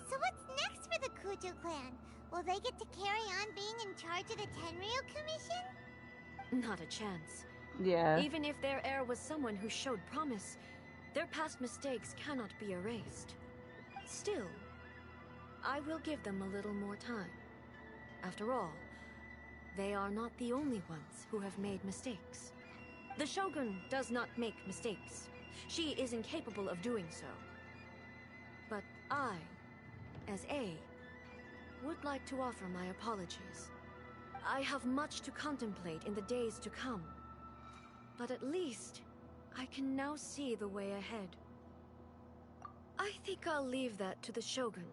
So what's next for the Kujo clan? Will they get to carry on being in charge of the Tenryou Commission? Not a chance. Yeah. Even if their heir was someone who showed promise, their past mistakes cannot be erased. Still, I will give them a little more time. After all, they are not the only ones who have made mistakes. The Shogun does not make mistakes. She is incapable of doing so. But I, as A, would like to offer my apologies. I have much to contemplate in the days to come. But at least, I can now see the way ahead. I think I'll leave that to the Shogun.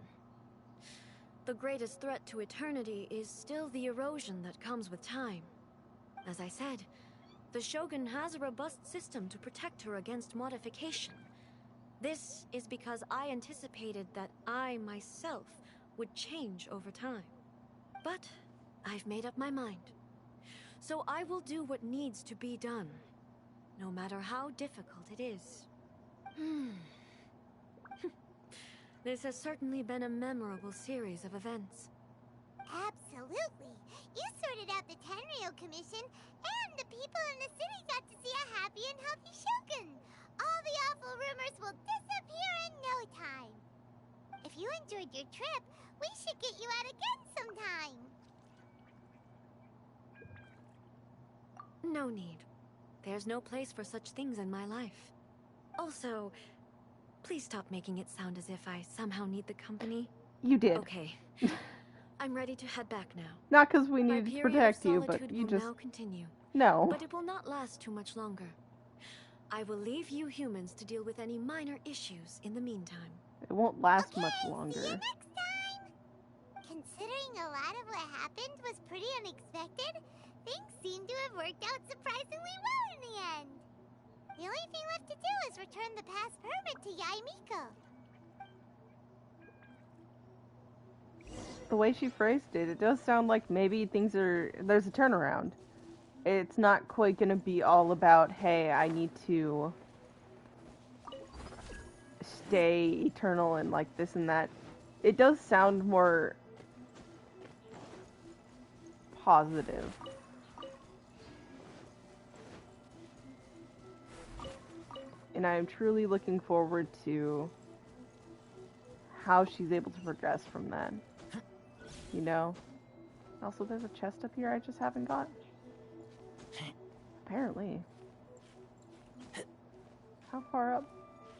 The greatest threat to eternity is still the erosion that comes with time. As I said, the Shogun has a robust system to protect her against modification. This is because I anticipated that I myself would change over time. But I've made up my mind. So I will do what needs to be done, no matter how difficult it is. This has certainly been a memorable series of events. Absolutely. You sorted out the Tenryou Commission, and the people in the city got to see a happy and healthy Shogun. All the awful rumors will disappear in no time. If you enjoyed your trip, we should get you out again sometime. No need. There's no place for such things in my life. Also, please stop making it sound as if I somehow need the company. You did. Okay. I'm ready to head back now. Not because we My need to period of protect you, but solitude you will just... now continue. No. But it will not last too much longer. I will leave you humans to deal with any minor issues in the meantime. It won't last much longer. See you next time! Considering a lot of what happened was pretty unexpected, things seem to have worked out surprisingly well in the end. The only thing left to do is return the past permit to Yaimiko. The way she phrased it, it does sound like maybe there's a turnaround. It's not quite gonna be all about, hey, I need to stay eternal and like this and that. It does sound more positive. And I am truly looking forward to how she's able to progress from that. You know? Also, there's a chest up here I just haven't got. Apparently. How far up?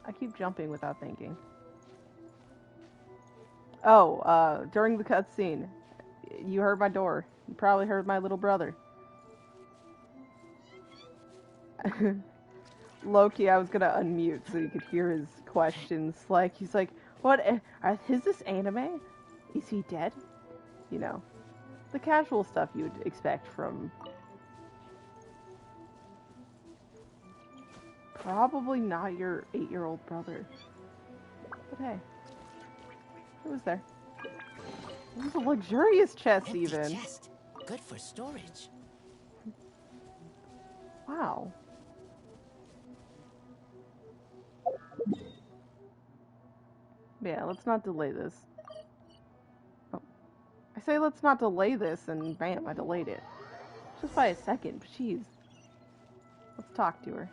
I keep jumping without thinking. Oh, during the cutscene, you heard my door. You probably heard my little brother. Loki, I was gonna unmute so you could hear his questions. Like, he's like, what? Is this anime? Is he dead? You know, the casual stuff you would expect from probably not your 8-year-old brother. But hey, it was there. It was a luxurious chest, Empty even. chest. Good for storage. Wow. Yeah, let's not delay this. Oh. I say let's not delay this, and bam, I delayed it. Just by a second, but jeez. Let's talk to her.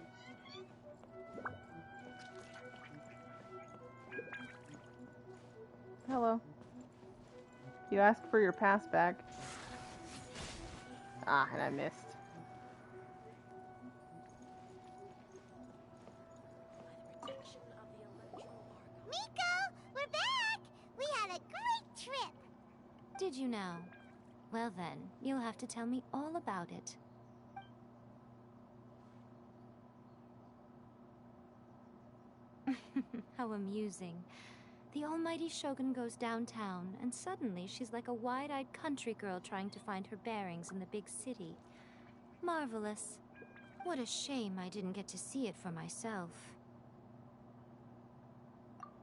Hello. You asked for your pass back. Ah, and I missed. Miko, we're back! We had a great trip! Did you now? Well then, you'll have to tell me all about it. How amusing. The almighty Shogun goes downtown, and suddenly she's like a wide-eyed country girl trying to find her bearings in the big city. Marvelous. What a shame I didn't get to see it for myself.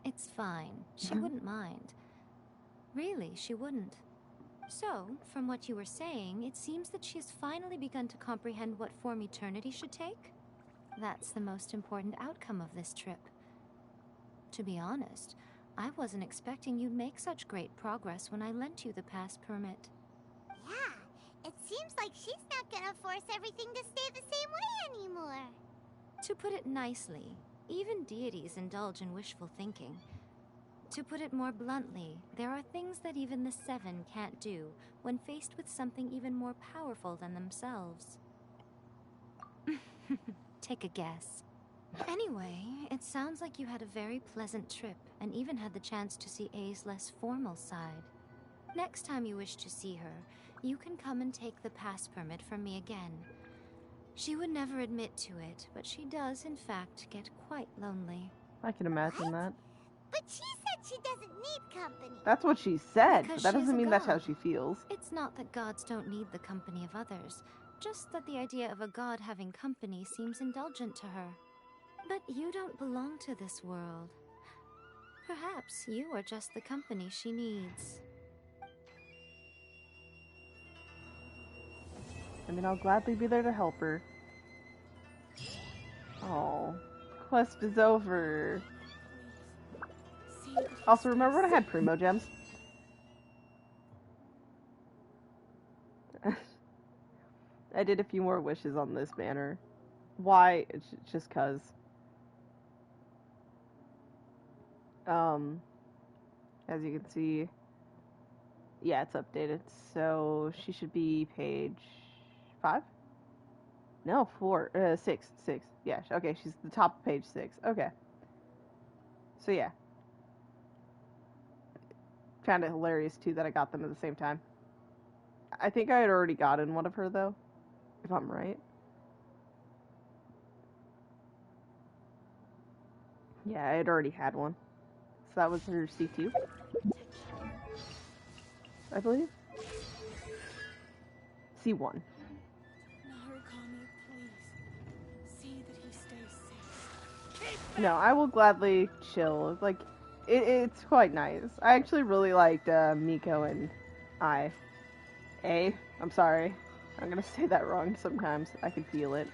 It's fine. She wouldn't mind. Really, she wouldn't. So, from what you were saying, it seems that she has finally begun to comprehend what form eternity should take? That's the most important outcome of this trip. To be honest, I wasn't expecting you'd make such great progress when I lent you the pass permit. Yeah, it seems like she's not gonna force everything to stay the same way anymore. To put it nicely, even deities indulge in wishful thinking. To put it more bluntly, there are things that even the Seven can't do when faced with something even more powerful than themselves. Take a guess. Anyway, it sounds like you had a very pleasant trip and even had the chance to see A's less formal side. Next time you wish to see her, you can come and take the pass permit from me again. She would never admit to it, but she does, in fact, get quite lonely. I can imagine that. But she said she doesn't need company. That's what she said, Because but that she is doesn't a mean that's how god. she feels. It's not that gods don't need the company of others, just that the idea of a god having company seems indulgent to her. But you don't belong to this world. Perhaps you are just the company she needs. I mean, I'll gladly be there to help her. Oh, quest is over. Also, remember when I had Primo Gems? I did a few more wishes on this banner. Why? It's just 'cause. As you can see, yeah, it's updated. So she should be page 5? No, 4, 6. Yeah, okay, she's the top of page 6. Okay. So yeah. Found it hilarious too that I got them at the same time. I think I had already gotten one of her though, if I'm right. Yeah, I had already had one. So that was her C2, I believe. C1. Narukami, please. See that he stays safe. No, I will gladly chill. Like, it's quite nice. I actually really liked Miko and I. I'm sorry. I'm gonna say that wrong sometimes. I can feel it.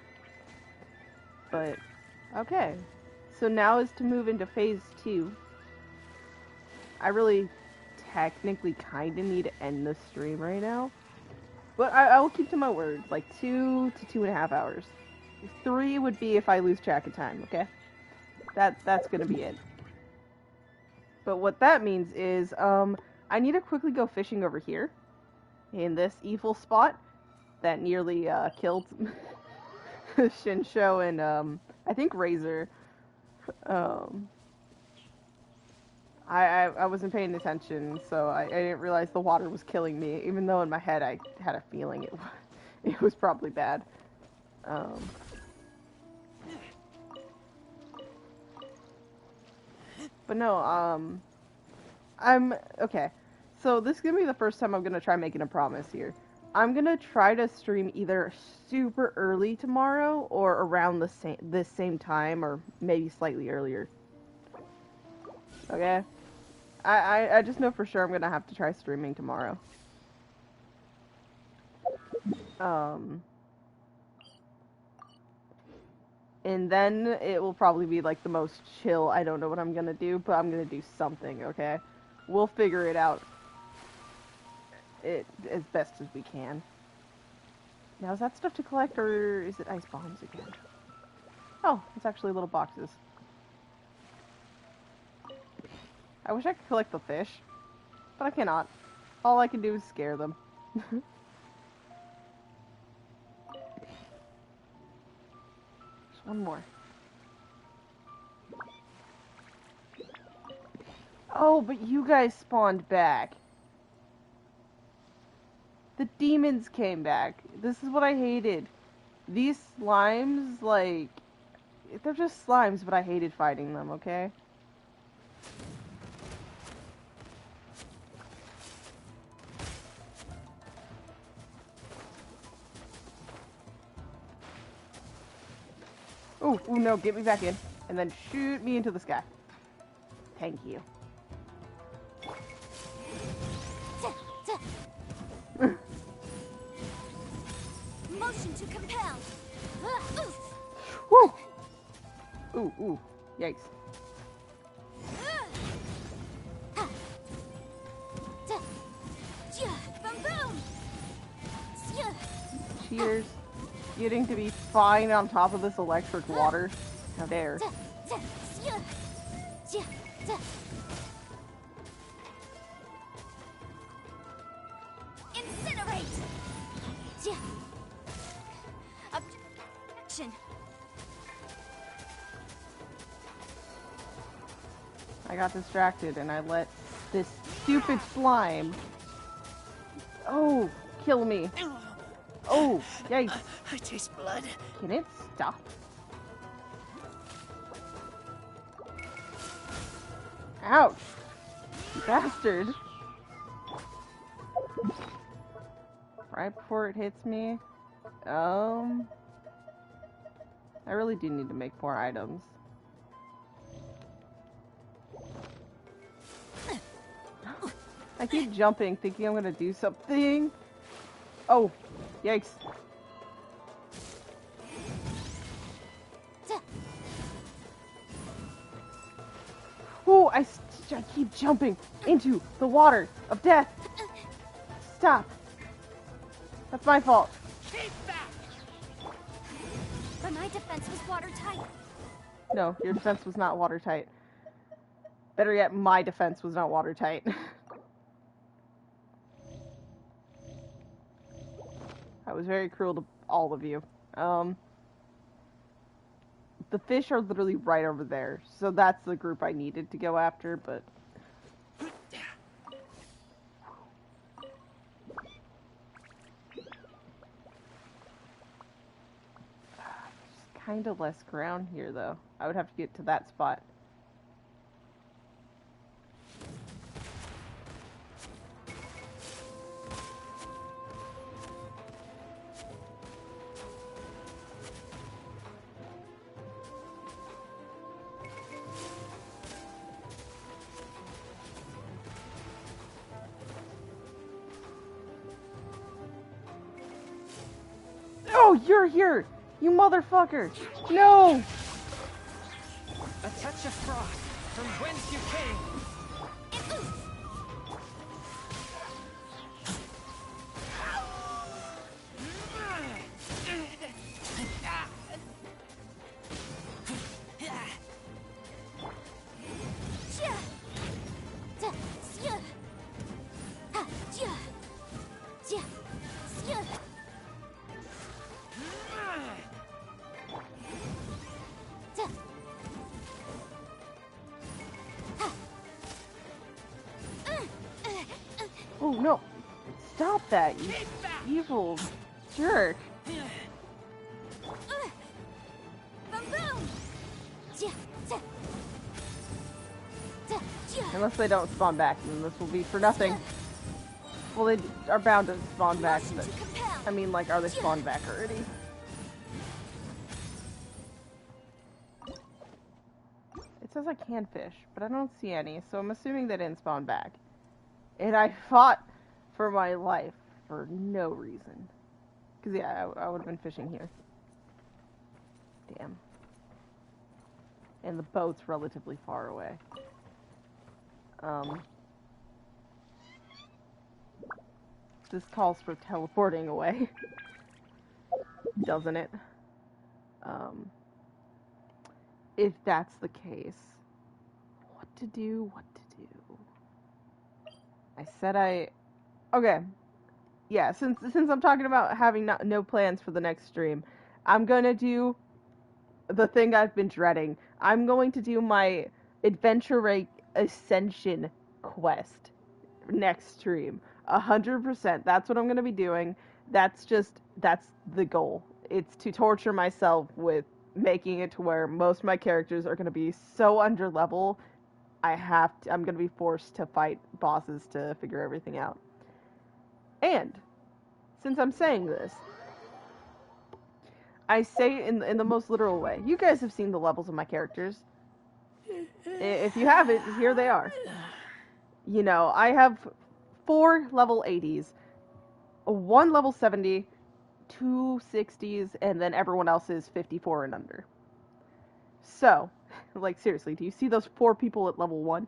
But, okay. So now is to move into phase 2. I really technically kind of need to end the stream right now. But I will keep to my word. Like 2 to 2.5 hours. 3 would be if I lose track of time, okay? That's gonna be it. But what that means is, I need to quickly go fishing over here. In this evil spot that nearly killed Shinsho and I think Razor. I wasn't paying attention, so I didn't realize the water was killing me, even though in my head I had a feeling it was probably bad. But no, I'm okay. So this is gonna be the first time I'm gonna try making a promise here. I'm gonna try to stream either super early tomorrow or around this same time, or maybe slightly earlier. Okay? I just know for sure I'm gonna have to try streaming tomorrow. And then it will probably be like the most chill. I don't know what I'm gonna do, but I'm gonna do something, okay? We'll figure it out as best as we can. Now, is that stuff to collect, or is it ice bombs again? Oh, it's actually little boxes. I wish I could collect the fish, but I cannot. All I can do is scare them. There's one more. Oh, but you guys spawned back. The demons came back. This is what I hated. These slimes, like, they're just slimes, but I hated fighting them, okay? Oh, no, get me back in. And then shoot me into the sky. Thank you. Motion to compel. Woo! Ooh, yikes. Cheers. Getting to be fine on top of this electric water. How dare. Incinerate. Objection. I got distracted and I let this stupid slime. Oh, kill me. Oh, yikes. I taste blood. Can it stop? Ouch. You bastard. Right before it hits me. I really do need to make more items. I keep jumping, thinking I'm gonna do something. Oh, yikes. Oh, I keep jumping into the water of death. Stop. That's my fault. But my defense was watertight. No, your defense was not watertight. Better yet, my defense was not watertight. I was very cruel to all of you. The fish are literally right over there, so that's the group I needed to go after, but... There's kind of less ground here, though. I would have to get to that spot you're here! You motherfucker! No! A touch of frost from whence you came. Oh no! Stop that, you evil jerk! Unless they don't spawn back, then this will be for nothing. Well, they are bound to spawn back, but I mean, like, are they spawned back already? It says I can fish, but I don't see any, so I'm assuming they didn't spawn back. And I fought for my life for no reason. Because, yeah, I would have been fishing here. Damn. And the boat's relatively far away. This calls for teleporting away. Doesn't it? If that's the case, what to do? I said okay. Yeah, since I'm talking about having no plans for the next stream, I'm gonna do the thing I've been dreading. I'm going to do my Adventure Rate Ascension quest next stream. 100%. That's what I'm gonna be doing. That's the goal. It's to torture myself with making it to where most of my characters are gonna be so under level. I'm gonna be forced to fight bosses to figure everything out. And since I'm saying this, I say it in the most literal way. You guys have seen the levels of my characters. If you haven't, here they are. You know, I have 4 level 80s, 1 level 70, 2 60s, and then everyone else is 54 and under. So, like, seriously, do you see those 4 people at level 1?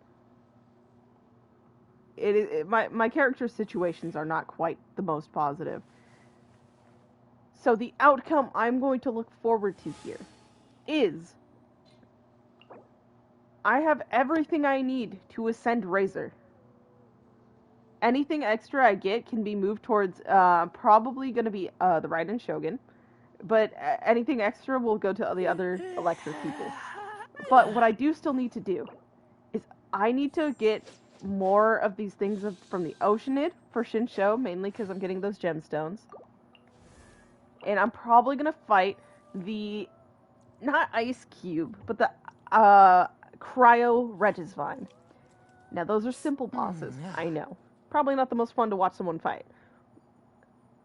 My character situations are not quite the most positive. So the outcome I'm going to look forward to here is I have everything I need to ascend Razor. Anything extra I get can be moved towards probably going to be the Raiden Shogun, but anything extra will go to the other electric people. But what I do still need to do is I need to get more of these things from the Oceanid for Shinsho, mainly because I'm getting those gemstones. And I'm probably going to fight the, not Ice Cube, but the Cryo Regisvine. Now, those are simple bosses, I know. Probably not the most fun to watch someone fight.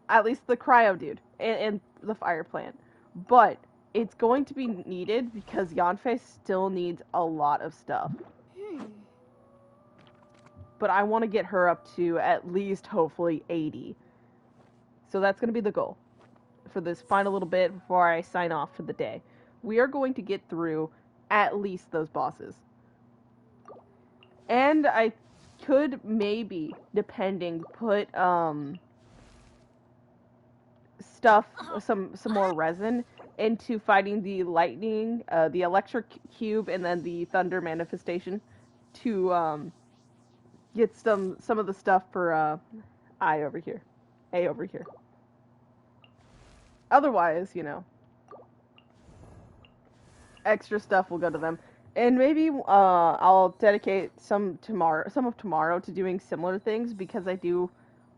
At least the Cryo dude and the Fire Plant. But it's going to be needed because Yanfei still needs a lot of stuff. But I want to get her up to at least, hopefully, 80. So that's going to be the goal for this final little bit before I sign off for the day. We are going to get through at least those bosses. And I could maybe, depending, put stuff, some more resin into fighting the lightning, the electric cube, and then the thunder manifestation to get some of the stuff for A over here. Otherwise, you know, extra stuff will go to them. And maybe I'll dedicate some of tomorrow to doing similar things because I do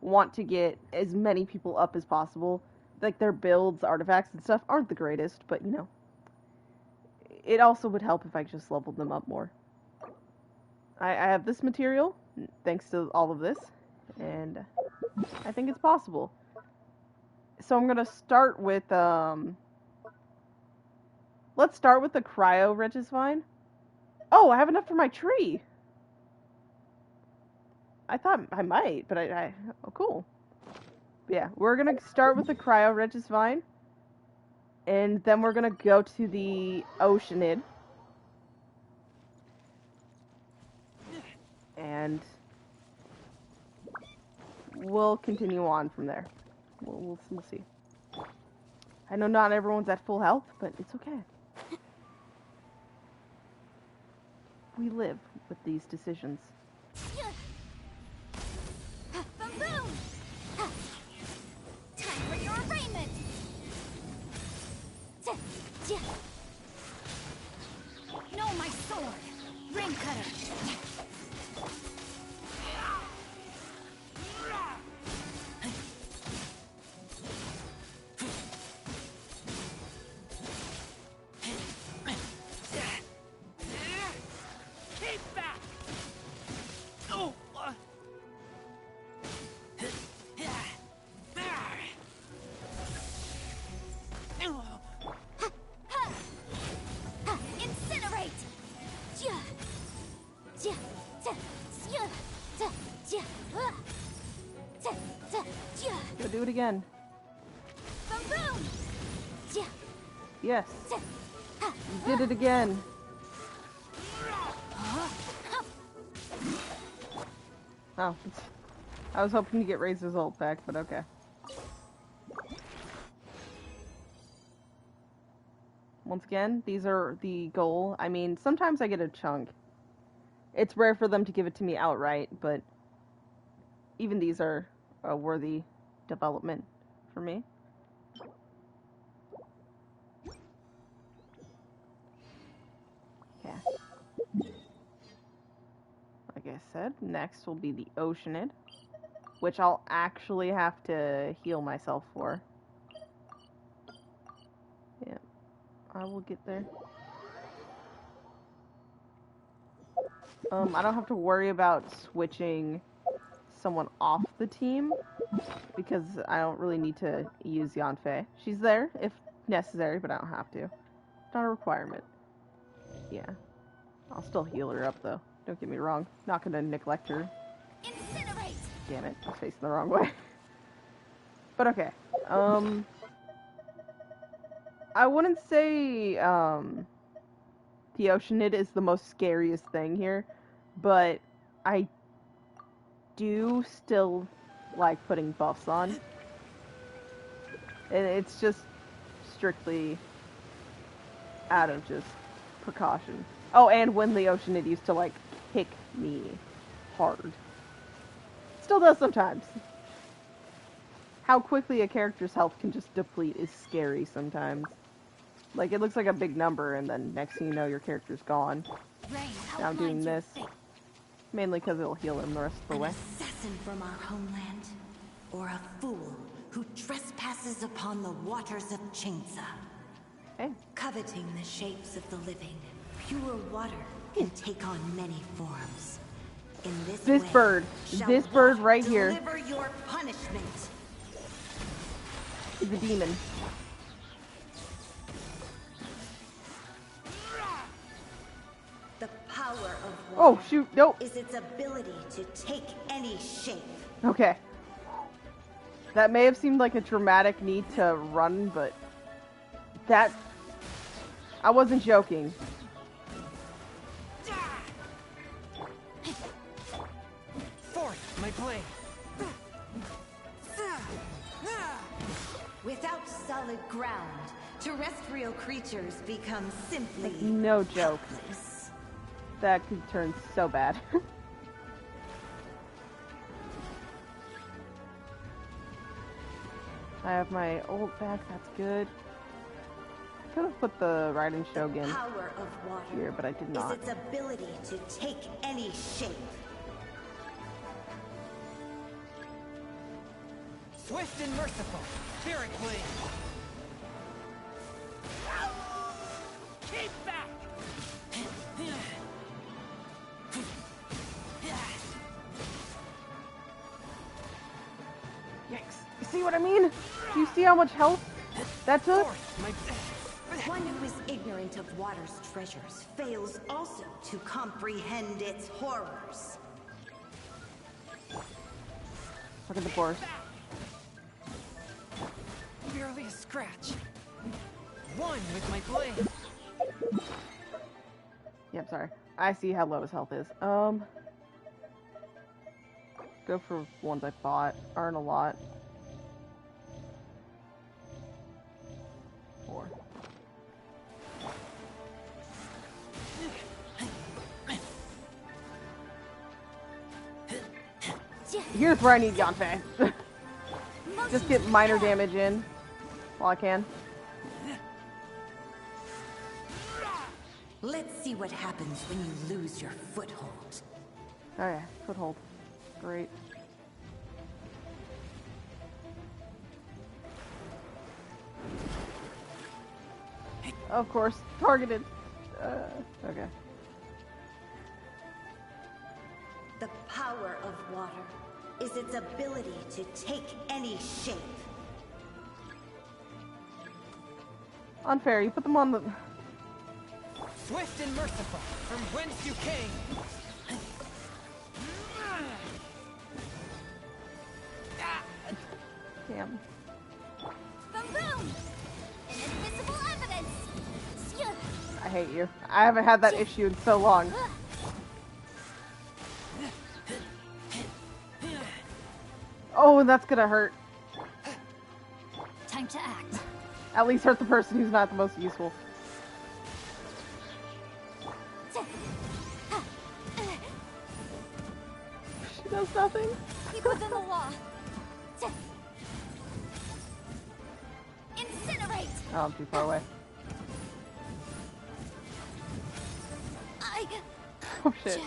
want to get as many people up as possible. Like, their builds, artifacts, and stuff aren't the greatest, but, you know, it also would help if I just leveled them up more. I have this material, thanks to all of this, and I think it's possible. So I'm gonna start with, let's start with the Cryo Regisvine. Oh, I have enough for my tree! I thought I might, but oh, cool. But yeah, we're gonna start with the Cryo Regisvine, And then we're gonna go to the Oceanid. And we'll continue on from there. We'll see. I know not everyone's at full health, but it's okay. We live with these decisions. Boom! Time for your arraignment! No, my sword! Ring cutter! Go do it again. Yes. You did it again. Oh. I was hoping to get Razor's ult back, but okay. Once again, these are the goal. I mean, sometimes I get a chunk. It's rare for them to give it to me outright, but even these are a worthy development for me. Yeah. Like I said, next will be the Oceanid, which I'll actually have to heal myself for. Yeah, I will get there. I don't have to worry about switching someone off the team because I don't really need to use Yanfei. She's there if necessary, but I don't have to. It's not a requirement. Yeah. I'll still heal her up though. Don't get me wrong. Not gonna neglect her. Incinerate! Damn it, I was facing the wrong way. But okay. I wouldn't say the Oceanid is the most scariest thing here, but I do still like putting buffs on. And it's just strictly out of just precaution. Oh, and when the Oceanid used to like kick me hard. Still does sometimes. How quickly a character's health can just deplete is scary sometimes. Like, it looks like a big number, and then next thing you know, your character's gone. Now I'm doing this. Mainly because it'll heal him the rest of the way. An assassin from our homeland, or a fool who trespasses upon the waters of Chainsa. Hey. Coveting the shapes of the living, pure water can take on many forms. In this way, this bird right here, deliver your punishment. Is a demon. The power of water oh shoot! Nope. Is its ability to take any shape. Okay. That may have seemed like a dramatic need to run, but that I wasn't joking. Forth, my blade. Without solid ground, terrestrial creatures become simply no joke. helpless. That could turn so bad. I have my ult back, that's good. I could have put the Raiden Shogun Power of water here, but I did not. Is its ability to take any shape. Swift and merciful, spirit blade. Keep back. Yikes. You see what I mean? Do you see how much health that took? One who is ignorant of water's treasures fails also to comprehend its horrors. Look at the force. Barely a scratch. One with my blade. Yeah, I'm sorry. I see how low his health is. Go for ones I bought. Aren't a lot. 4. Here's where I need Yanfei. Just get minor damage in while I can. Let's see what happens when you lose your foothold. Oh yeah, foothold. Great. Of course, targeted. Okay. The power of water is its ability to take any shape. Unfair, you put them on the... Swift and merciful, from whence you came. Damn. Boom boom! Inadmissible evidence! I hate you. I haven't had that issue in so long. Oh, that's gonna hurt. Time to act. At least hurt the person who's not the most useful. She does nothing. Keep within the law. Incinerate! Oh, I'm too far away. Oh shit.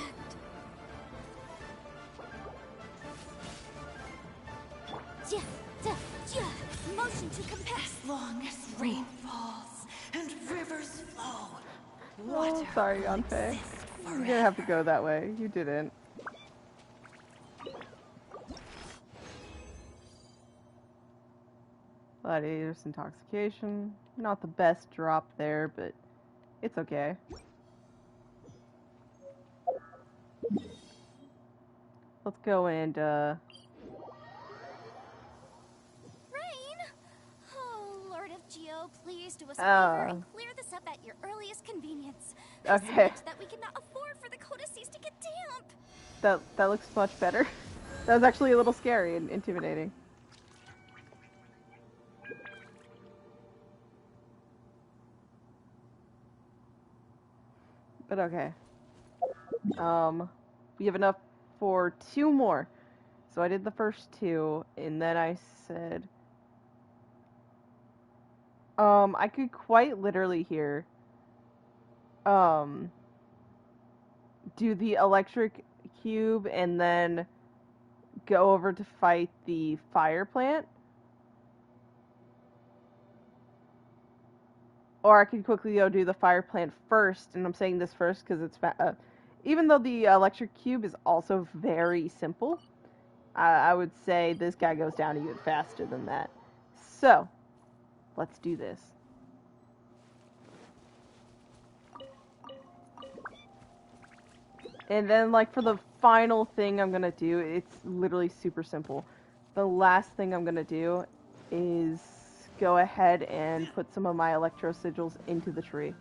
Motion to compass. Long as rain falls and rivers flow. Oh, sorry, Yanfei. You're gonna have to go that way. You didn't. Gladiator's intoxication. Not the best drop there, but it's okay. Let's go and, Rain? Oh, Lord of Geo, please do us a favor and clear this up at your earliest convenience. There's so okay. much that we cannot afford for the codices to get damp. That looks much better. That was actually a little scary and intimidating. But okay. We have enough for 2 more. So I did the first 2, and then I said, I could quite literally here, do the electric cube and then go over to fight the fire plant. Or I could quickly go do the fire plant first, and I'm saying this first because it's even though the electric cube is also very simple, I would say this guy goes down even faster than that. So, let's do this. And then, like, for the final thing I'm gonna do, it's literally super simple. The last thing I'm gonna do is go ahead and put some of my electro sigils into the tree.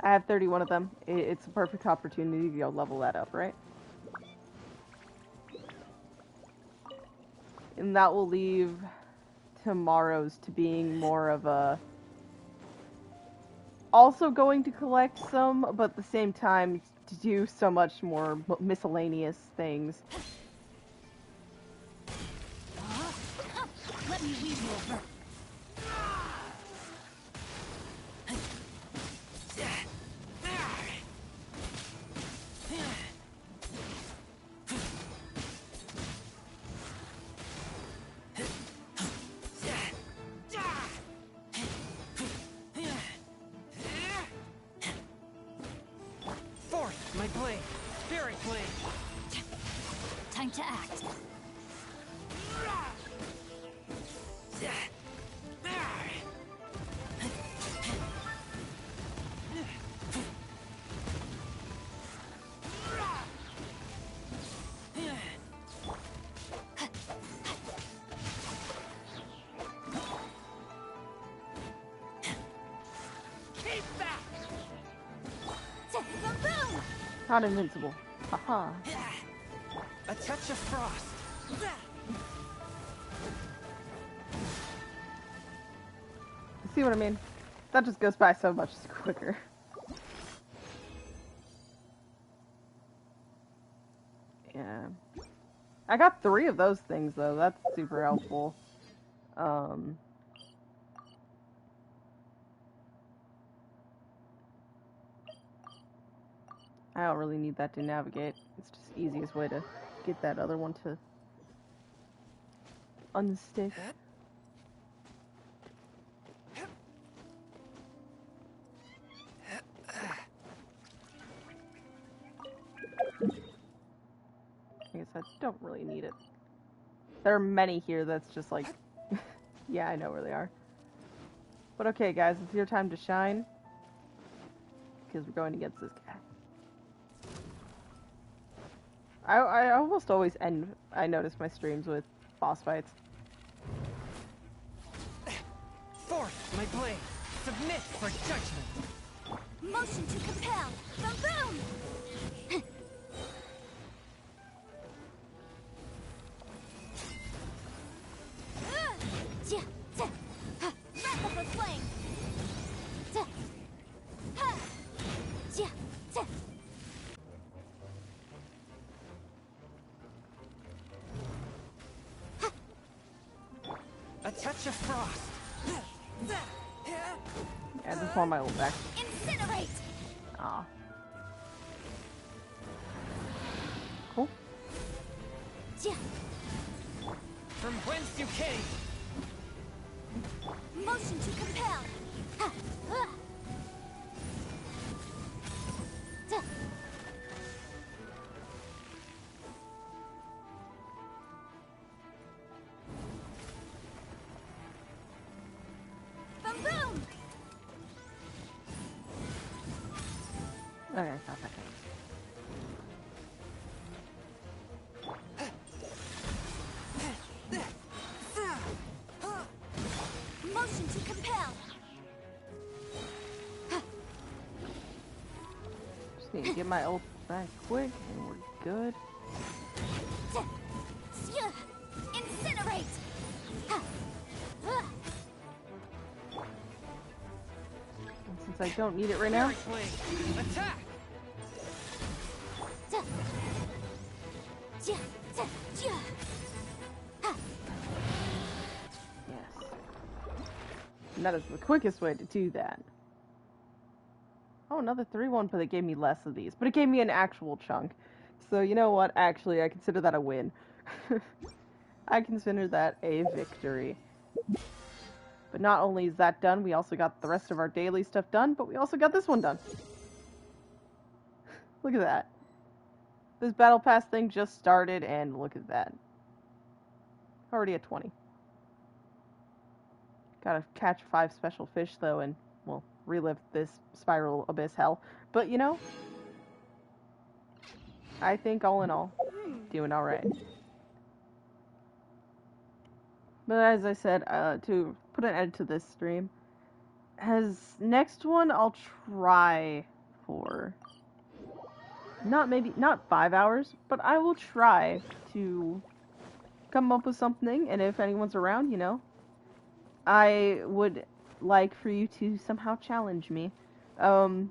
I have 31 of them. It's a perfect opportunity to go level that up, right? And that will leave tomorrow's to being more of a... Also going to collect some, but at the same time to do so much more miscellaneous things. Let me lead you over. Forth, my blade. Spirit blade. Time to act. Not invincible. Haha. A touch of frost. See what I mean? That just goes by so much quicker. Yeah. I got 3 of those things though. That's super helpful. I don't really need that to navigate. It's just the easiest way to get that other one to unstick. I guess I don't really need it. There are many here that's just like... yeah, I know where they are. But okay, guys, it's your time to shine. Because we're going against this guy. I almost always end, I notice, my streams with boss fights. Forth, my blade! Submit for judgment! Motion to compel! Boom! Wrath of the flame! A touch of frost! Yeah, I just want my ult back. Incinerate! Aw. Cool. From whence you came! Motion to compel! Boom! Okay, stop that. Motion to compel! Just need to get my ult back quick and we're good. Incinerate! And since I don't need it right now, Attack! yes. And that is the quickest way to do that. Oh, another 3-1, but it gave me less of these. But it gave me an actual chunk. So, you know what? Actually, I consider that a win. I consider that a victory. But not only is that done, we also got the rest of our daily stuff done, but we also got this one done. Look at that. This Battle Pass thing just started, and look at that. Already at 20. Gotta catch 5 special fish, though, and, well, relive this Spiral Abyss hell. But, you know, I think all in all, doing alright. But as I said, to put an end to this stream, next one I'll try for not 5 hours, but I will try to come up with something, and if anyone's around, you know, I would like for you to somehow challenge me, in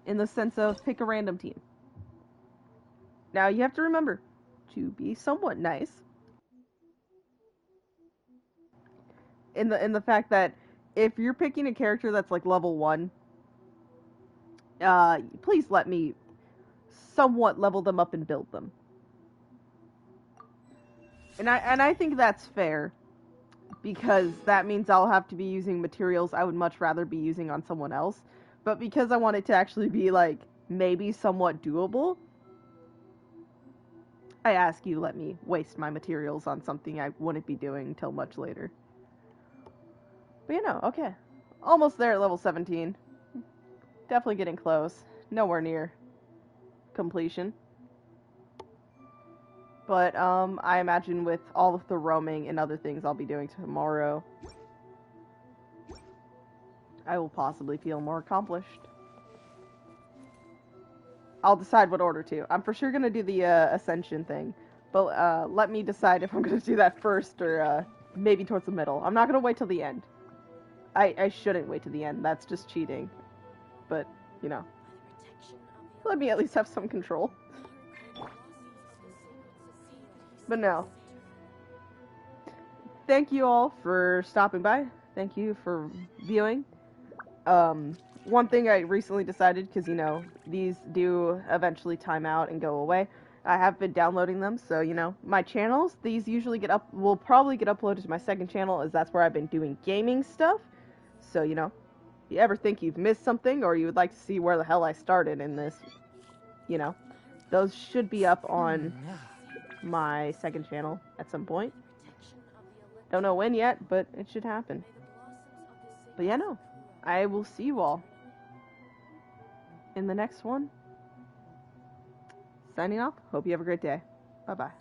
the sense of pick a random team. Now, you have to remember to be somewhat nice, in the fact that if you're picking a character that's like level 1, please let me somewhat level them up and build them. And I think that's fair, because that means I'll have to be using materials I would much rather be using on someone else. But because I want it to actually be, like, maybe somewhat doable, I ask you let me waste my materials on something I wouldn't be doing until much later. But you know, okay. Almost there at level 17. Definitely getting close. Nowhere near completion. But, I imagine with all of the roaming and other things I'll be doing tomorrow, I will possibly feel more accomplished. I'll decide what order to. I'm for sure gonna do the Ascension thing, but let me decide if I'm gonna do that first or maybe towards the middle. I'm not gonna wait till the end. I shouldn't wait to the end. That's just cheating. But, you know, let me at least have some control. But no. Thank you all for stopping by. Thank you for viewing. One thing I recently decided, because, you know, these do eventually time out and go away. I have been downloading them, so, you know, my channels, these usually will probably get uploaded to my second channel, as that's where I've been doing gaming stuff. So, you know, if you ever think you've missed something, or you would like to see where the hell I started in this, you know, those should be up on my second channel at some point. Don't know when yet, but it should happen. But yeah, no, I will see you all in the next one. Signing off. Hope you have a great day. Bye-bye.